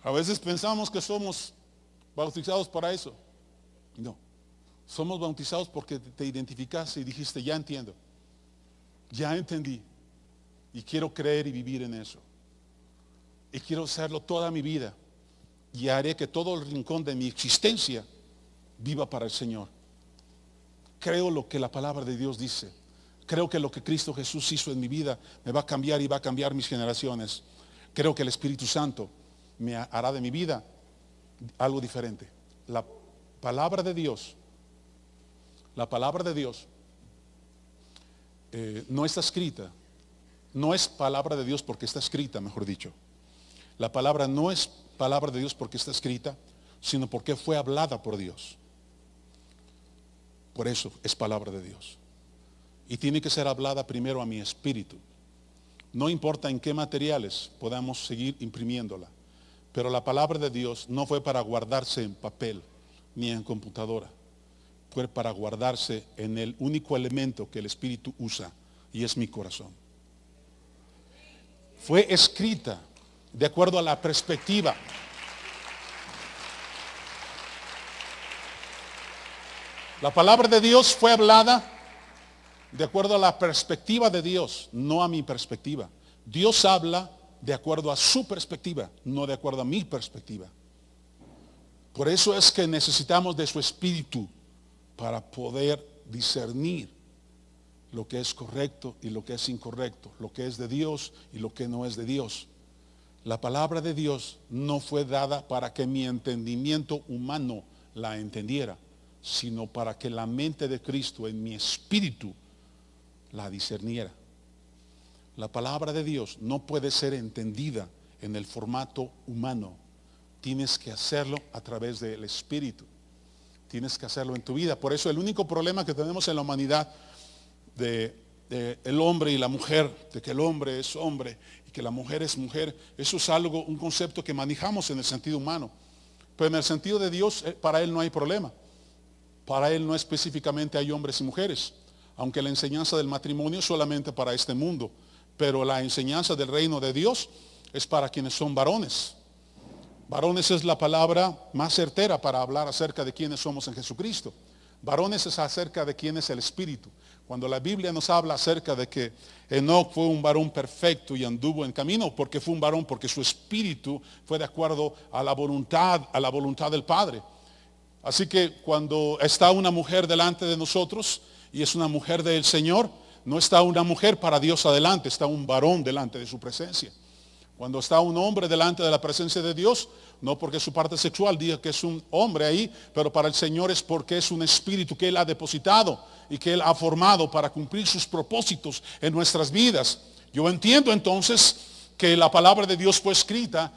A veces pensamos que somos bautizados para eso. No, somos bautizados porque te identificaste y dijiste, ya entiendo, ya entendí, y quiero creer y vivir en eso. Y quiero hacerlo toda mi vida, y haré que todo el rincón de mi existencia viva para el Señor. Creo lo que la palabra de Dios dice. Creo que lo que Cristo Jesús hizo en mi vida me va a cambiar y va a cambiar mis generaciones. Creo que el Espíritu Santo me hará de mi vida algo diferente. La palabra de Dios no está escrita. No es palabra de Dios porque está escrita, mejor dicho. La palabra no es palabra de Dios porque está escrita, sino porque fue hablada por Dios. Por eso es palabra de Dios. Y tiene que ser hablada primero a mi espíritu. No importa en qué materiales podamos seguir imprimiéndola. Pero la palabra de Dios no fue para guardarse en papel ni en computadora. Fue para guardarse en el único elemento que el Espíritu usa, y es mi corazón. Fue escrita de acuerdo a la perspectiva. La palabra de Dios fue hablada de acuerdo a la perspectiva de Dios, no a mi perspectiva. Dios habla de acuerdo a su perspectiva, no de acuerdo a mi perspectiva. Por eso es que necesitamos de su Espíritu para poder discernir lo que es correcto y lo que es incorrecto, lo que es de Dios y lo que no es de Dios. La palabra de Dios no fue dada para que mi entendimiento humano la entendiera, sino para que la mente de Cristo en mi espíritu la discerniera. La palabra de Dios no puede ser entendida en el formato humano. Tienes que hacerlo a través del Espíritu. Tienes que hacerlo en tu vida. Por eso el único problema que tenemos en la humanidad de el hombre y la mujer, de que el hombre es hombre y que la mujer es mujer, eso es un concepto que manejamos en el sentido humano. Pero en el sentido de Dios, para Él no hay problema. Para Él no específicamente hay hombres y mujeres, aunque la enseñanza del matrimonio es solamente para este mundo. Pero la enseñanza del reino de Dios es para quienes son varones. Varones es la palabra más certera para hablar acerca de quiénes somos en Jesucristo. Varones es acerca de quién es el Espíritu. Cuando la Biblia nos habla acerca de que Enoc fue un varón perfecto y anduvo en camino, porque fue un varón, porque su espíritu fue de acuerdo a la voluntad del Padre. Así que cuando está una mujer delante de nosotros y es una mujer del Señor, no está una mujer para Dios adelante, está un varón delante de su presencia. Cuando está un hombre delante de la presencia de Dios, no porque su parte sexual diga que es un hombre ahí, pero para el Señor es porque es un espíritu que Él ha depositado y que Él ha formado para cumplir sus propósitos en nuestras vidas. Yo entiendo entonces que la palabra de Dios fue escrita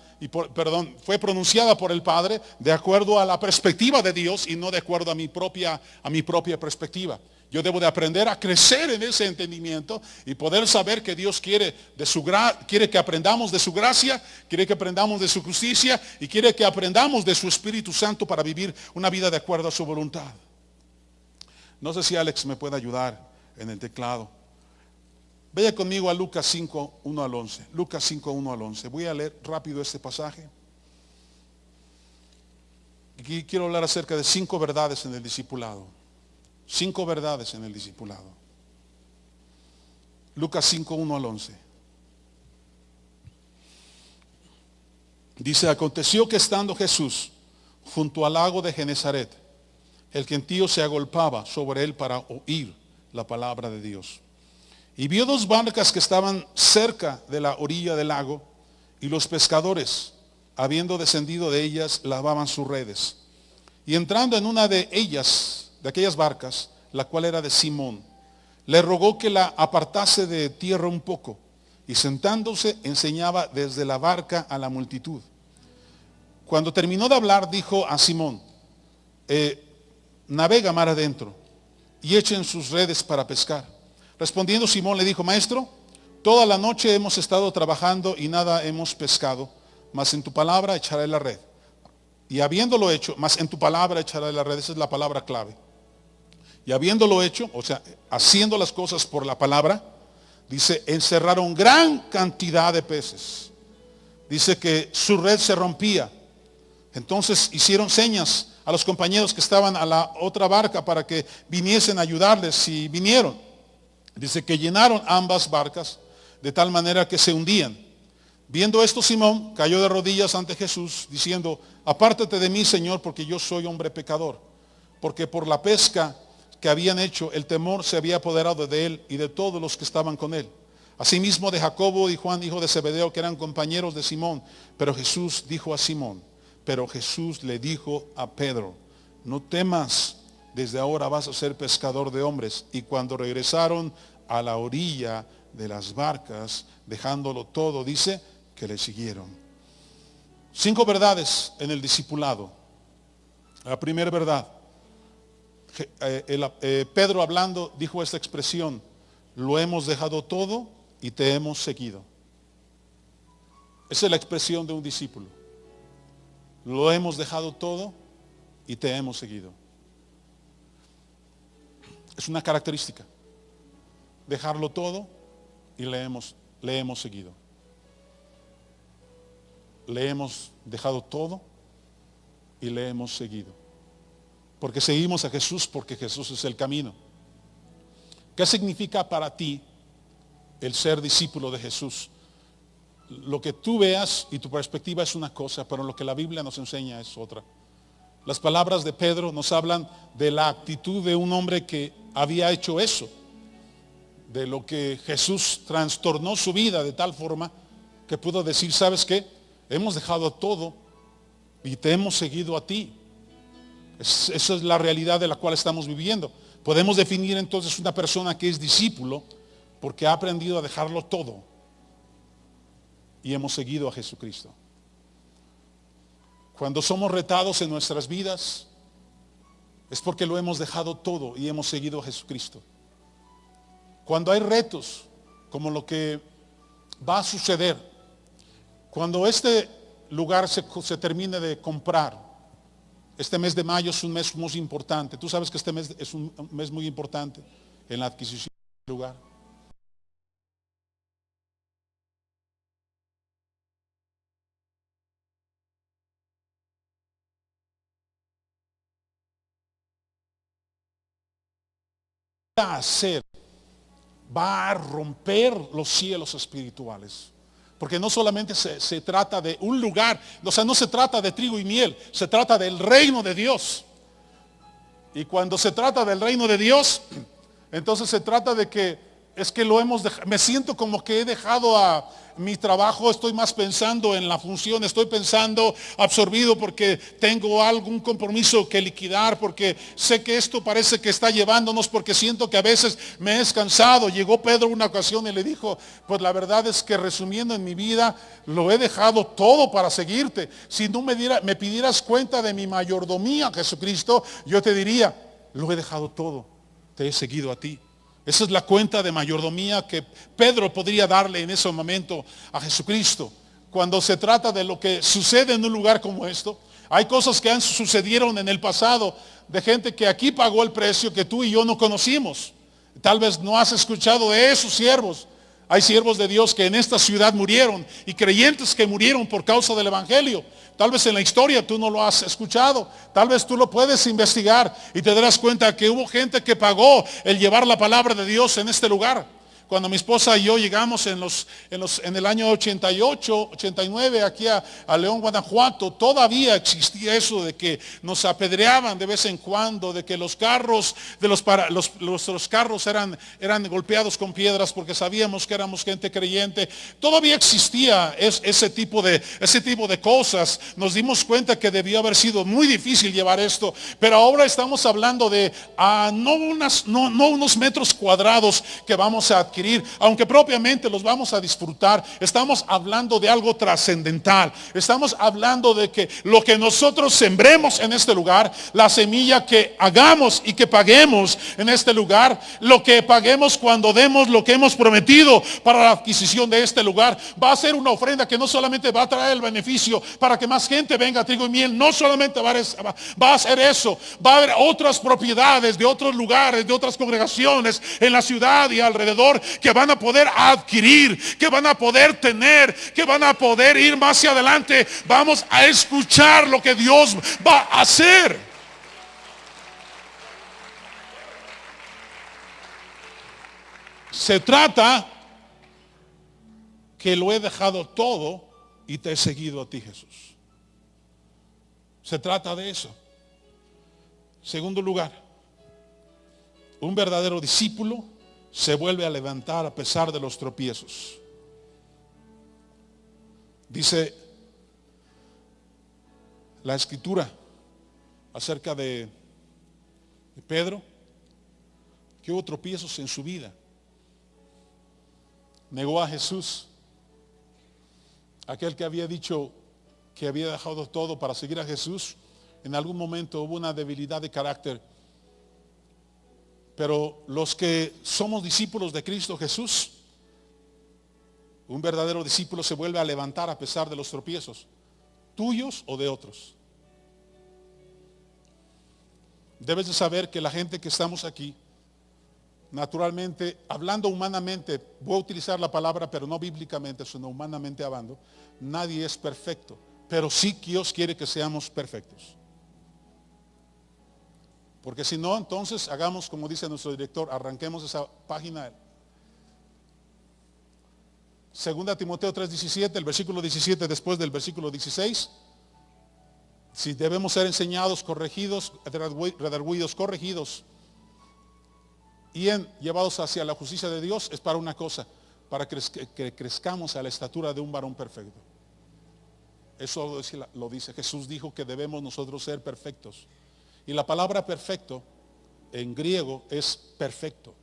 fue pronunciada por el Padre de acuerdo a la perspectiva de Dios y no de acuerdo a mi propia perspectiva. Yo debo de aprender a crecer en ese entendimiento y poder saber que Dios quiere que aprendamos de su gracia, quiere que aprendamos de su justicia y quiere que aprendamos de su Espíritu Santo para vivir una vida de acuerdo a su voluntad. No sé si Alex me puede ayudar en el teclado. Vaya conmigo a Lucas 5, 1 al 11. Lucas 5, 1 al 11. Voy a leer rápido este pasaje. Aquí quiero hablar acerca de 5 verdades en el discipulado. 5 verdades en el discipulado. Lucas 5, 1 al 11. Dice, aconteció que estando Jesús junto al lago de Genezaret, el gentío se agolpaba sobre él para oír la palabra de Dios. Y vio 2 barcas que estaban cerca de la orilla del lago, y los pescadores, habiendo descendido de ellas, lavaban sus redes. Y entrando en una de ellas, de aquellas barcas, la cual era de Simón, le rogó que la apartase de tierra un poco, y sentándose enseñaba desde la barca a la multitud. Cuando terminó de hablar, dijo a Simón, navega mar adentro y echen sus redes para pescar. Respondiendo Simón le dijo, maestro, toda la noche hemos estado trabajando y nada hemos pescado, mas en tu palabra echaré la red. Y habiéndolo hecho, mas en tu palabra echaré la red, esa es la palabra clave. Y habiéndolo hecho, o sea, haciendo las cosas por la palabra, dice, encerraron gran cantidad de peces. Dice que su red se rompía. Entonces hicieron señas a los compañeros que estaban a la otra barca para que viniesen a ayudarles, y vinieron. Dice que llenaron ambas barcas de tal manera que se hundían. Viendo esto, Simón cayó de rodillas ante Jesús, diciendo, apártate de mí, Señor, porque yo soy hombre pecador. Porque por la pesca que habían hecho, el temor se había apoderado de él y de todos los que estaban con él. Asimismo de Jacobo y Juan, hijo de Zebedeo, que eran compañeros de Simón. Pero Jesús le dijo a Pedro, no temas, desde ahora vas a ser pescador de hombres. Y cuando regresaron a la orilla de las barcas, dejándolo todo, dice que le siguieron. 5 verdades en el discipulado. La primera verdad, Pedro hablando dijo esta expresión, lo hemos dejado todo y te hemos seguido. Esa es la expresión de un discípulo. Lo hemos dejado todo y te hemos seguido. Es una característica. Dejarlo todo y le hemos seguido. Le hemos dejado todo y le hemos seguido. Porque seguimos a Jesús, porque Jesús es el camino. ¿Qué significa para ti el ser discípulo de Jesús? Lo que tú veas y tu perspectiva es una cosa, pero lo que la Biblia nos enseña es otra. Las palabras de Pedro nos hablan de la actitud de un hombre que había hecho eso, de lo que Jesús trastornó su vida de tal forma que pudo decir, ¿sabes qué? Hemos dejado todo y te hemos seguido a ti. Esa es la realidad de la cual estamos viviendo. Podemos definir entonces una persona que es discípulo porque ha aprendido a dejarlo todo y hemos seguido a Jesucristo. Cuando somos retados en nuestras vidas, es porque lo hemos dejado todo y hemos seguido a Jesucristo. Cuando hay retos, como lo que va a suceder, cuando este lugar se termine de comprar, este mes de mayo es un mes muy importante. Tú sabes que este mes es un mes muy importante en la adquisición del lugar. Va a hacer, va a romper los cielos espirituales. Porque no solamente se trata de un lugar, o sea, no se trata de trigo y miel, se trata del reino de Dios. Y cuando se trata del reino de Dios, entonces se trata de que es que lo hemos dejado. Me siento como que he dejado a mi trabajo, estoy más pensando en la función, estoy pensando absorbido porque tengo algún compromiso que liquidar, porque sé que esto parece que está llevándonos, porque siento que a veces me he cansado. Llegó Pedro una ocasión y le dijo, pues la verdad es que resumiendo en mi vida, lo he dejado todo para seguirte. Si no me pidieras cuenta de mi mayordomía, Jesucristo, yo te diría, lo he dejado todo, te he seguido a ti. Esa es la cuenta de mayordomía que Pedro podría darle en ese momento a Jesucristo. Cuando se trata de lo que sucede en un lugar como esto, hay cosas que sucedieron en el pasado de gente que aquí pagó el precio que tú y yo no conocimos. Tal vez no has escuchado de esos siervos, Hay siervos de Dios que en esta ciudad murieron y creyentes que murieron por causa del evangelio. Tal vez en la historia tú no lo has escuchado. Tal vez tú lo puedes investigar y te darás cuenta que hubo gente que pagó el llevar la palabra de Dios en este lugar. Cuando mi esposa y yo llegamos en el año 88, 89 aquí a León, Guanajuato, todavía existía eso de que nos apedreaban de vez en cuando, de que los carros los carros eran golpeados con piedras porque sabíamos que éramos gente creyente. Todavía existía ese tipo de cosas. Nos dimos cuenta que debió haber sido muy difícil llevar esto, pero ahora estamos hablando de no unos metros cuadrados que vamos a adquirir, aunque propiamente los vamos a disfrutar. Estamos hablando de algo trascendental. Estamos hablando de que lo que nosotros sembremos en este lugar, la semilla que hagamos y que paguemos en este lugar, lo que paguemos cuando demos lo que hemos prometido para la adquisición de este lugar, va a ser una ofrenda que no solamente va a traer el beneficio para que más gente venga a Trigo y Miel, no solamente va a hacer eso, va a haber otras propiedades de otros lugares, de otras congregaciones en la ciudad y alrededor, que van a poder adquirir, que van a poder tener, que van a poder ir más hacia adelante. Vamos a escuchar lo que Dios va a hacer. Se trata que lo he dejado todo y te he seguido a ti, Jesús. Se trata de eso. Segundo lugar, un verdadero discípulo se vuelve a levantar a pesar de los tropiezos. Dice la escritura acerca de Pedro que hubo tropiezos en su vida. Negó a Jesús, aquel que había dicho que había dejado todo para seguir a Jesús. En algún momento hubo una debilidad de carácter. Pero los que somos discípulos de Cristo Jesús, un verdadero discípulo se vuelve a levantar a pesar de los tropiezos, tuyos o de otros. Debes de saber que la gente que estamos aquí, naturalmente, hablando humanamente, voy a utilizar la palabra, pero no bíblicamente, sino humanamente hablando, nadie es perfecto, pero sí Dios quiere que seamos perfectos. Porque si no, entonces hagamos como dice nuestro director, arranquemos esa página. 2 Timoteo 3:17, el versículo 17 después del versículo 16. Si debemos ser enseñados, corregidos, redarguidos, corregidos y llevados hacia la justicia de Dios, es para una cosa, para que crezcamos a la estatura de un varón perfecto. Eso lo dice Jesús, dijo que debemos nosotros ser perfectos. Y la palabra perfecto en griego es perfecto.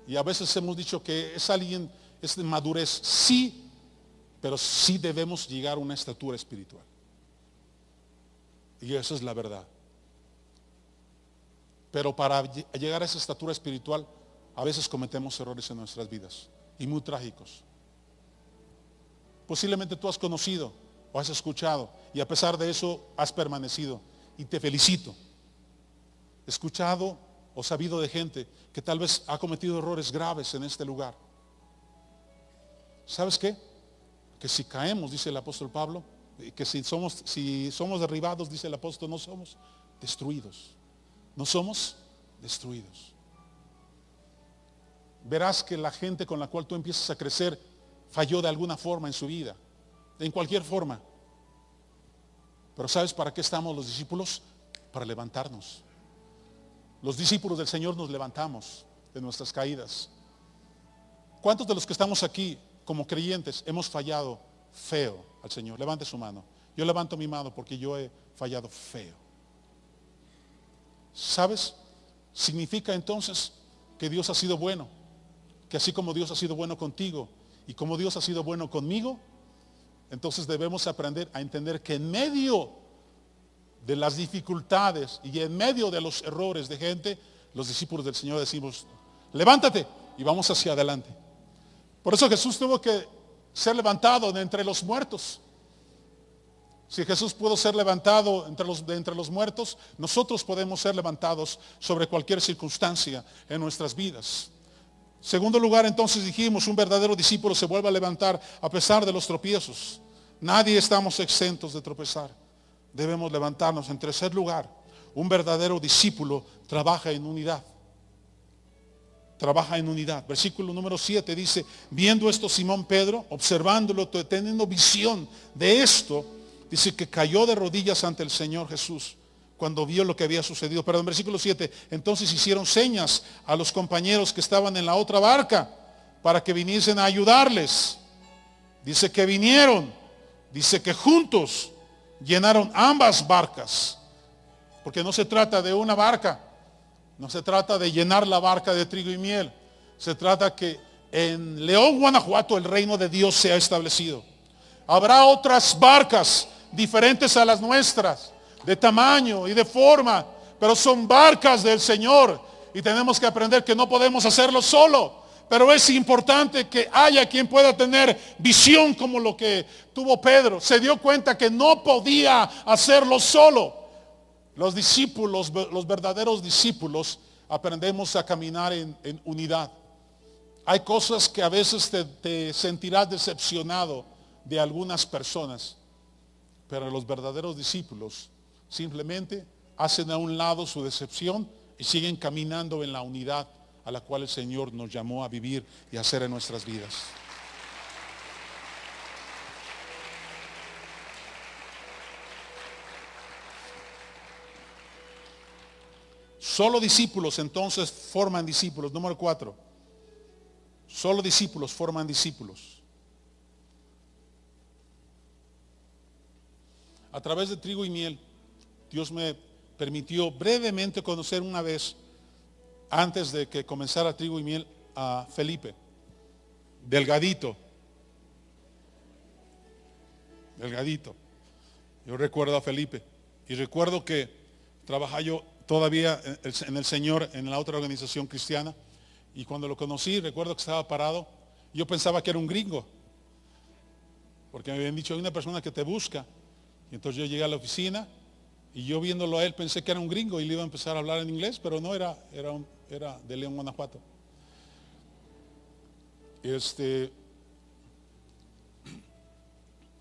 Y a veces hemos dicho que es de madurez, sí, pero sí debemos llegar a una estatura espiritual. Y esa es la verdad. Pero para llegar a esa estatura espiritual, a veces cometemos errores en nuestras vidas, y muy trágicos. Posiblemente tú has conocido o has escuchado, y a pesar de eso has permanecido, y te felicito. He escuchado o sabido de gente que tal vez ha cometido errores graves en este lugar. ¿Sabes qué? Que si caemos, dice el apóstol Pablo, que si somos derribados, dice el apóstol, no somos destruidos. No somos destruidos. Verás que la gente con la cual tú empiezas a crecer falló de alguna forma en su vida. En cualquier forma. Pero ¿sabes para qué estamos los discípulos? Para levantarnos. Los discípulos del Señor nos levantamos de nuestras caídas. ¿Cuántos de los que estamos aquí como creyentes hemos fallado feo al Señor? Levante su mano. Yo levanto mi mano porque yo he fallado feo. ¿Sabes? Significa entonces que Dios ha sido bueno. Que así como Dios ha sido bueno contigo y como Dios ha sido bueno conmigo, entonces debemos aprender a entender que en medio de las dificultades y en medio de los errores de gente, los discípulos del Señor decimos, levántate y vamos hacia adelante. Por eso Jesús tuvo que ser levantado de entre los muertos. Si Jesús pudo ser levantado de entre los muertos, nosotros podemos ser levantados sobre cualquier circunstancia en nuestras vidas. Segundo lugar, entonces dijimos, un verdadero discípulo se vuelve a levantar a pesar de los tropiezos. Nadie estamos exentos de tropezar. Debemos levantarnos. En tercer lugar, un verdadero discípulo trabaja en unidad. Trabaja en unidad. Versículo número 7 dice, viendo esto Simón Pedro, observándolo, teniendo visión de esto, dice que cayó de rodillas ante el Señor Jesús cuando vio lo que había sucedido. Pero en versículo 7, entonces hicieron señas a los compañeros que estaban en la otra barca para que viniesen a ayudarles. Dice que vinieron, dice que juntos llenaron ambas barcas. Porque no se trata de una barca, no se trata de llenar la barca de trigo y miel. Se trata que en León, Guanajuato, el reino de Dios se ha establecido. Habrá otras barcas diferentes a las nuestras, de tamaño y de forma, pero son barcas del Señor y tenemos que aprender que no podemos hacerlo solo. Pero es importante que haya quien pueda tener visión como lo que tuvo Pedro. Se dio cuenta que no podía hacerlo solo. Los discípulos, los verdaderos discípulos, aprendemos a caminar en unidad. Hay cosas que a veces te sentirás decepcionado de algunas personas, pero los verdaderos discípulos simplemente hacen a un lado su decepción y siguen caminando en la unidad a la cual el Señor nos llamó a vivir y a hacer en nuestras vidas. Solo discípulos entonces forman discípulos. Número 4. Solo discípulos forman discípulos. A través de trigo y miel, Dios me permitió brevemente conocer una vez, antes de que comenzara trigo y miel, a Felipe. Delgadito. Yo recuerdo a Felipe. Y recuerdo que trabajaba yo todavía en el Señor, en la otra organización cristiana. Y cuando lo conocí, recuerdo que estaba parado. Yo pensaba que era un gringo. Porque me habían dicho, hay una persona que te busca. Y entonces yo llegué a la oficina y yo viéndolo a él pensé que era un gringo y le iba a empezar a hablar en inglés, pero no, era de León, Guanajuato.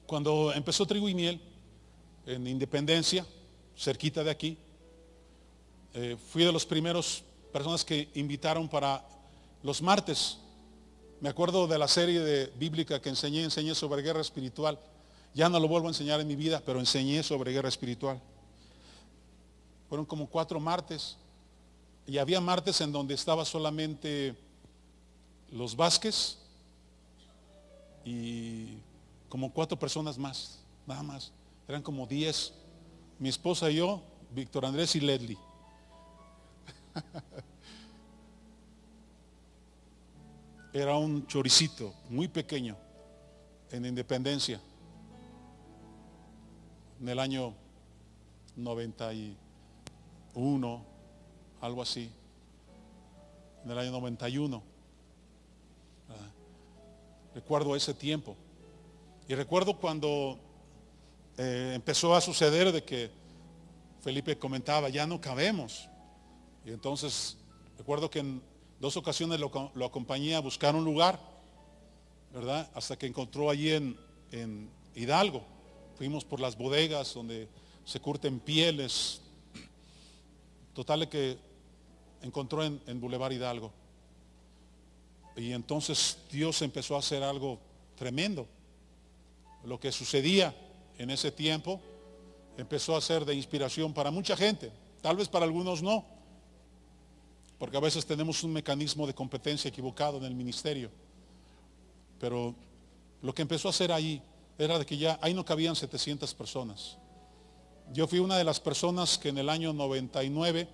Cuando empezó Trigo y Miel en Independencia, cerquita de aquí, fui de los primeros personas que invitaron para los martes. Me acuerdo de la serie bíblica que enseñé sobre guerra espiritual. Ya no lo vuelvo a enseñar en mi vida, pero enseñé sobre guerra espiritual. Fueron como 4 martes. Y había martes en donde estaba solamente los Vázquez y como 4 personas más, nada más. Eran como 10. Mi esposa y yo, Víctor Andrés y Ledley. Era un choricito muy pequeño en Independencia. En el año 91, algo así. En el año 91. Recuerdo ese tiempo. Y recuerdo cuando empezó a suceder de que Felipe comentaba, ya no cabemos. Y entonces recuerdo que en 2 ocasiones lo acompañé a buscar un lugar, ¿verdad? Hasta que encontró allí en Hidalgo. Fuimos por las bodegas donde se curten pieles. Total que encontró en Boulevard Hidalgo. Y entonces Dios empezó a hacer algo tremendo. Lo que sucedía en ese tiempo empezó a ser de inspiración para mucha gente. Tal vez para algunos no. Porque a veces tenemos un mecanismo de competencia equivocado en el ministerio. Pero lo que empezó a hacer ahí era de que ya ahí no cabían 700 personas. Yo fui una de las personas que en el año 99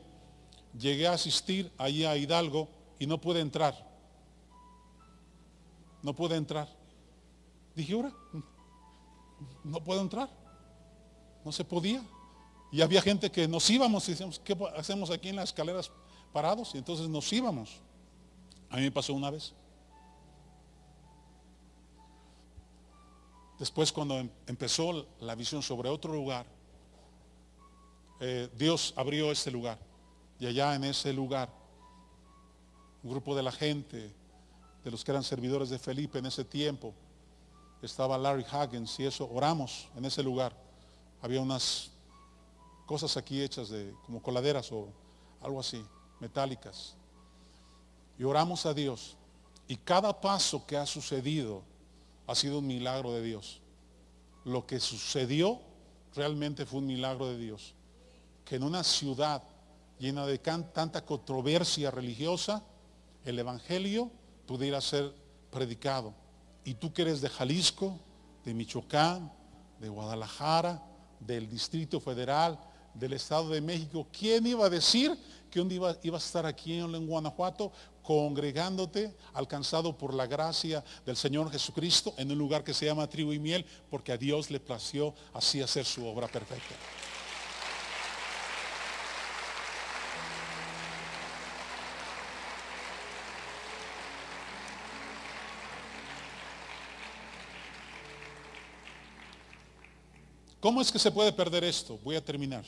llegué a asistir ahí a Hidalgo y no pude entrar. No pude entrar. Dije, ahora, no puedo entrar. No se podía. Y había gente que nos íbamos y decíamos, ¿qué hacemos aquí en las escaleras parados? Y entonces nos íbamos. A mí me pasó una vez. Después, cuando empezó la visión sobre otro lugar, Dios abrió este lugar. Y allá en ese lugar, un grupo de la gente, de los que eran servidores de Felipe en ese tiempo, estaba Larry Haggins y eso, oramos en ese lugar. Había unas cosas aquí hechas de como coladeras o algo así, metálicas. Y oramos a Dios. Y cada paso que ha sucedido ha sido un milagro de Dios. Lo que sucedió realmente fue un milagro de Dios. Que en una ciudad llena de tanta controversia religiosa, el evangelio pudiera ser predicado. Y tú que eres de Jalisco, de Michoacán, de Guadalajara, del Distrito Federal, del Estado de México, ¿quién iba a decir que un día ibas a estar aquí en Guanajuato congregándote, alcanzado por la gracia del Señor Jesucristo en un lugar que se llama Trigo y Miel, porque a Dios le plació así hacer su obra perfecta? ¿Cómo es que se puede perder esto? Voy a terminar.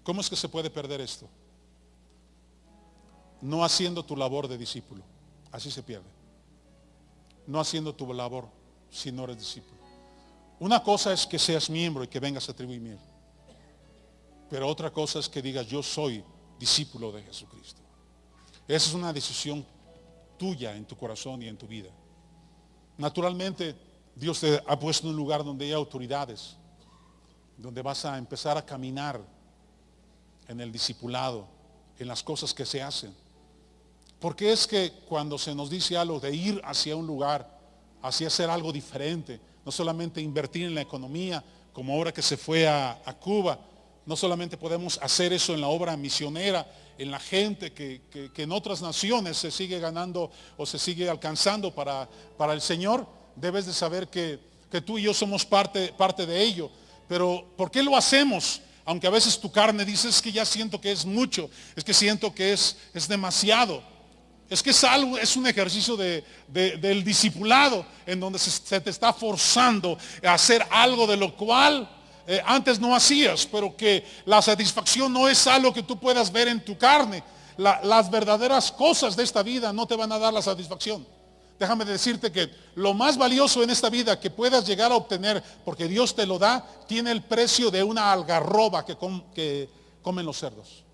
¿Cómo es que se puede perder esto? No haciendo tu labor de discípulo. Así se pierde. No haciendo tu labor si no eres discípulo. Una cosa es que seas miembro y que vengas a Trigo y Miel. Pero otra cosa es que digas, yo soy discípulo de Jesucristo. Esa es una decisión tuya en tu corazón y en tu vida. Naturalmente, Dios te ha puesto en un lugar donde hay autoridades, donde vas a empezar a caminar en el discipulado, en las cosas que se hacen. Porque es que cuando se nos dice algo de ir hacia un lugar, hacia hacer algo diferente, no solamente invertir en la economía, como ahora que se fue a Cuba, no solamente podemos hacer eso en la obra misionera, en la gente que en otras naciones se sigue ganando o se sigue alcanzando para el Señor. Debes de saber que tú y yo somos parte de ello. Pero ¿por qué lo hacemos? Aunque a veces tu carne dice, es que ya siento que es mucho, es que siento que es demasiado. Es que es un ejercicio del discipulado en donde se te está forzando a hacer algo de lo cual antes no hacías, pero que la satisfacción no es algo que tú puedas ver en tu carne. Las verdaderas cosas de esta vida no te van a dar la satisfacción. Déjame decirte que lo más valioso en esta vida que puedas llegar a obtener, porque Dios te lo da, tiene el precio de una algarroba que comen los cerdos.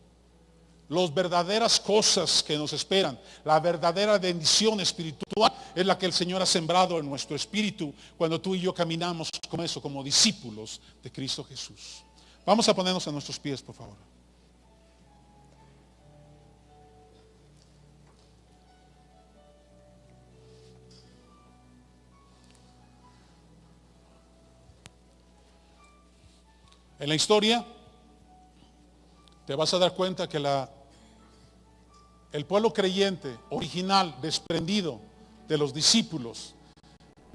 Las verdaderas cosas que nos esperan, la verdadera bendición espiritual es la que el Señor ha sembrado en nuestro espíritu cuando tú y yo caminamos como eso, como discípulos de Cristo Jesús. Vamos a ponernos a nuestros pies, por favor. En la historia te vas a dar cuenta que el pueblo creyente original, desprendido de los discípulos,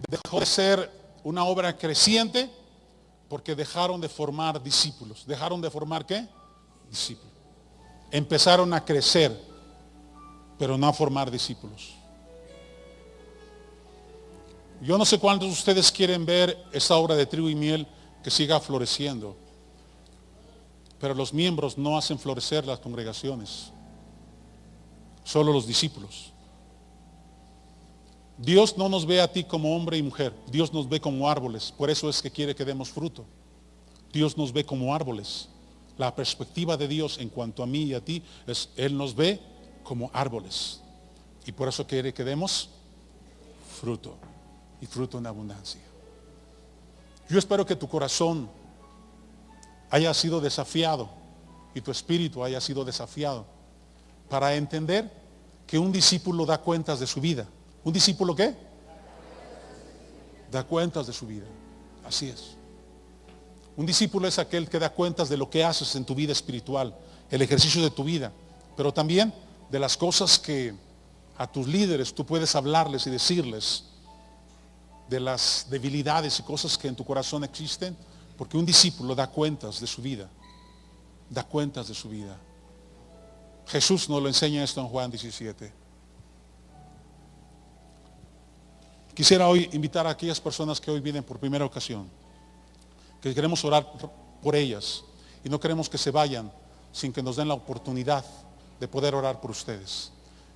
dejó de ser una obra creciente porque dejaron de formar discípulos. ¿Dejaron de formar qué? Discípulos. Empezaron a crecer, pero no a formar discípulos. Yo no sé cuántos de ustedes quieren ver esta obra de Trigo y Miel que siga floreciendo. Pero los miembros no hacen florecer las congregaciones, solo los discípulos. Dios no nos ve a ti como hombre y mujer, Dios nos ve como árboles, por eso es que quiere que demos fruto. Dios nos ve como árboles. La perspectiva de Dios en cuanto a mí y a ti es, Él nos ve como árboles. Y por eso quiere que demos fruto, y fruto en abundancia. Yo espero que tu corazón haya sido desafiado y tu espíritu haya sido desafiado para entender que un discípulo da cuentas de su vida. ¿Un discípulo qué? Da cuentas de su vida. Así es. Un discípulo es aquel que da cuentas de lo que haces en tu vida espiritual, el ejercicio de tu vida, pero también de las cosas que a tus líderes tú puedes hablarles y decirles, de las debilidades y cosas que en tu corazón existen. Porque un discípulo da cuentas de su vida. Da cuentas de su vida. Jesús nos lo enseña esto en Juan 17. Quisiera hoy invitar a aquellas personas que hoy vienen por primera ocasión, que queremos orar por ellas y no queremos que se vayan sin que nos den la oportunidad de poder orar por ustedes.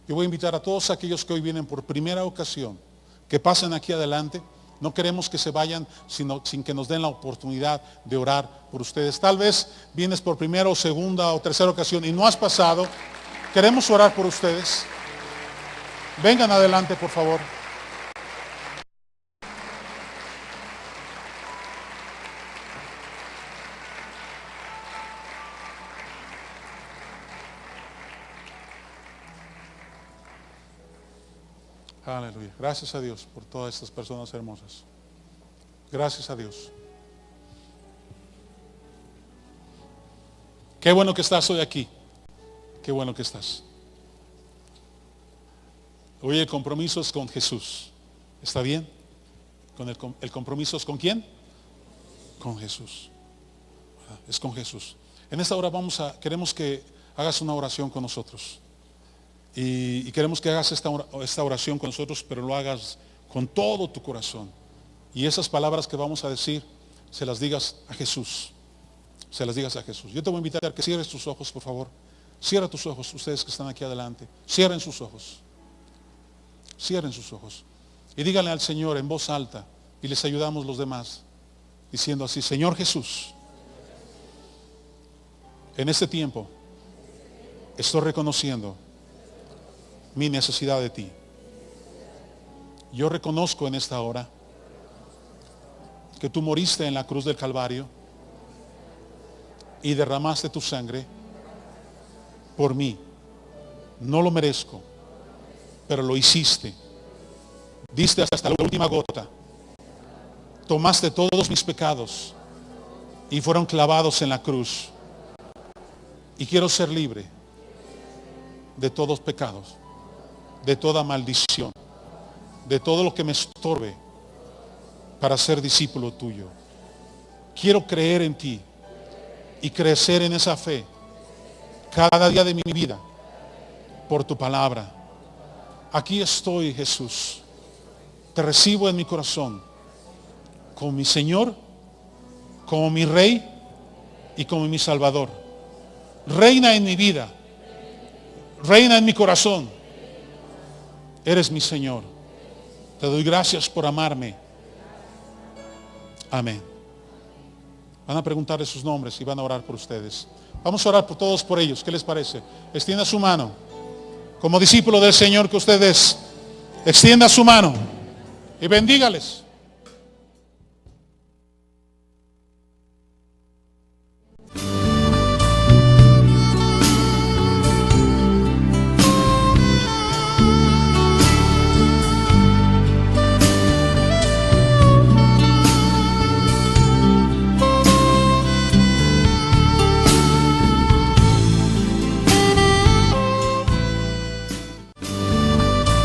Yo voy a invitar a todos aquellos que hoy vienen por primera ocasión, que pasen aquí adelante. No queremos que se vayan sin que nos den la oportunidad de orar por ustedes. Tal vez vienes por primera o segunda o tercera ocasión y no has pasado. Queremos orar por ustedes. Vengan adelante, por favor. Aleluya. Gracias a Dios por todas estas personas hermosas. Gracias a Dios. Qué bueno que estás hoy aquí. Qué bueno que estás. Hoy el compromiso es con Jesús. ¿Está bien? El compromiso es ¿con quién? Con Jesús. Es con Jesús. En esta hora queremos que hagas una oración con nosotros. Y queremos que hagas esta oración con nosotros, pero lo hagas con todo tu corazón. Y esas palabras que vamos a decir, se las digas a Jesús. Se las digas a Jesús. Yo te voy a invitar a que cierres tus ojos, por favor. Cierra tus ojos, ustedes que están aquí adelante. Cierren sus ojos. Cierren sus ojos. Y díganle al Señor en voz alta, y les ayudamos los demás, diciendo así: Señor Jesús, en este tiempo estoy reconociendo mi necesidad de ti. Yo reconozco en esta hora que tú moriste en la cruz del Calvario y derramaste tu sangre por mí. No lo merezco, pero lo hiciste. Diste hasta la última gota. Tomaste todos mis pecados y fueron clavados en la cruz. Y quiero ser libre de todos pecados, de toda maldición, de todo lo que me estorbe para ser discípulo tuyo. Quiero creer en ti y crecer en esa fe cada día de mi vida por tu palabra. Aquí estoy, Jesús. Te recibo en mi corazón como mi Señor, como mi Rey y como mi Salvador. Reina en mi vida, reina en mi corazón. Eres mi Señor. Te doy gracias por amarme. Amén. Van a preguntarle sus nombres y van a orar por ustedes. Vamos a orar por todos por ellos. ¿Qué les parece? Extienda su mano. Como discípulo del Señor que usted es, extienda su mano y bendígales.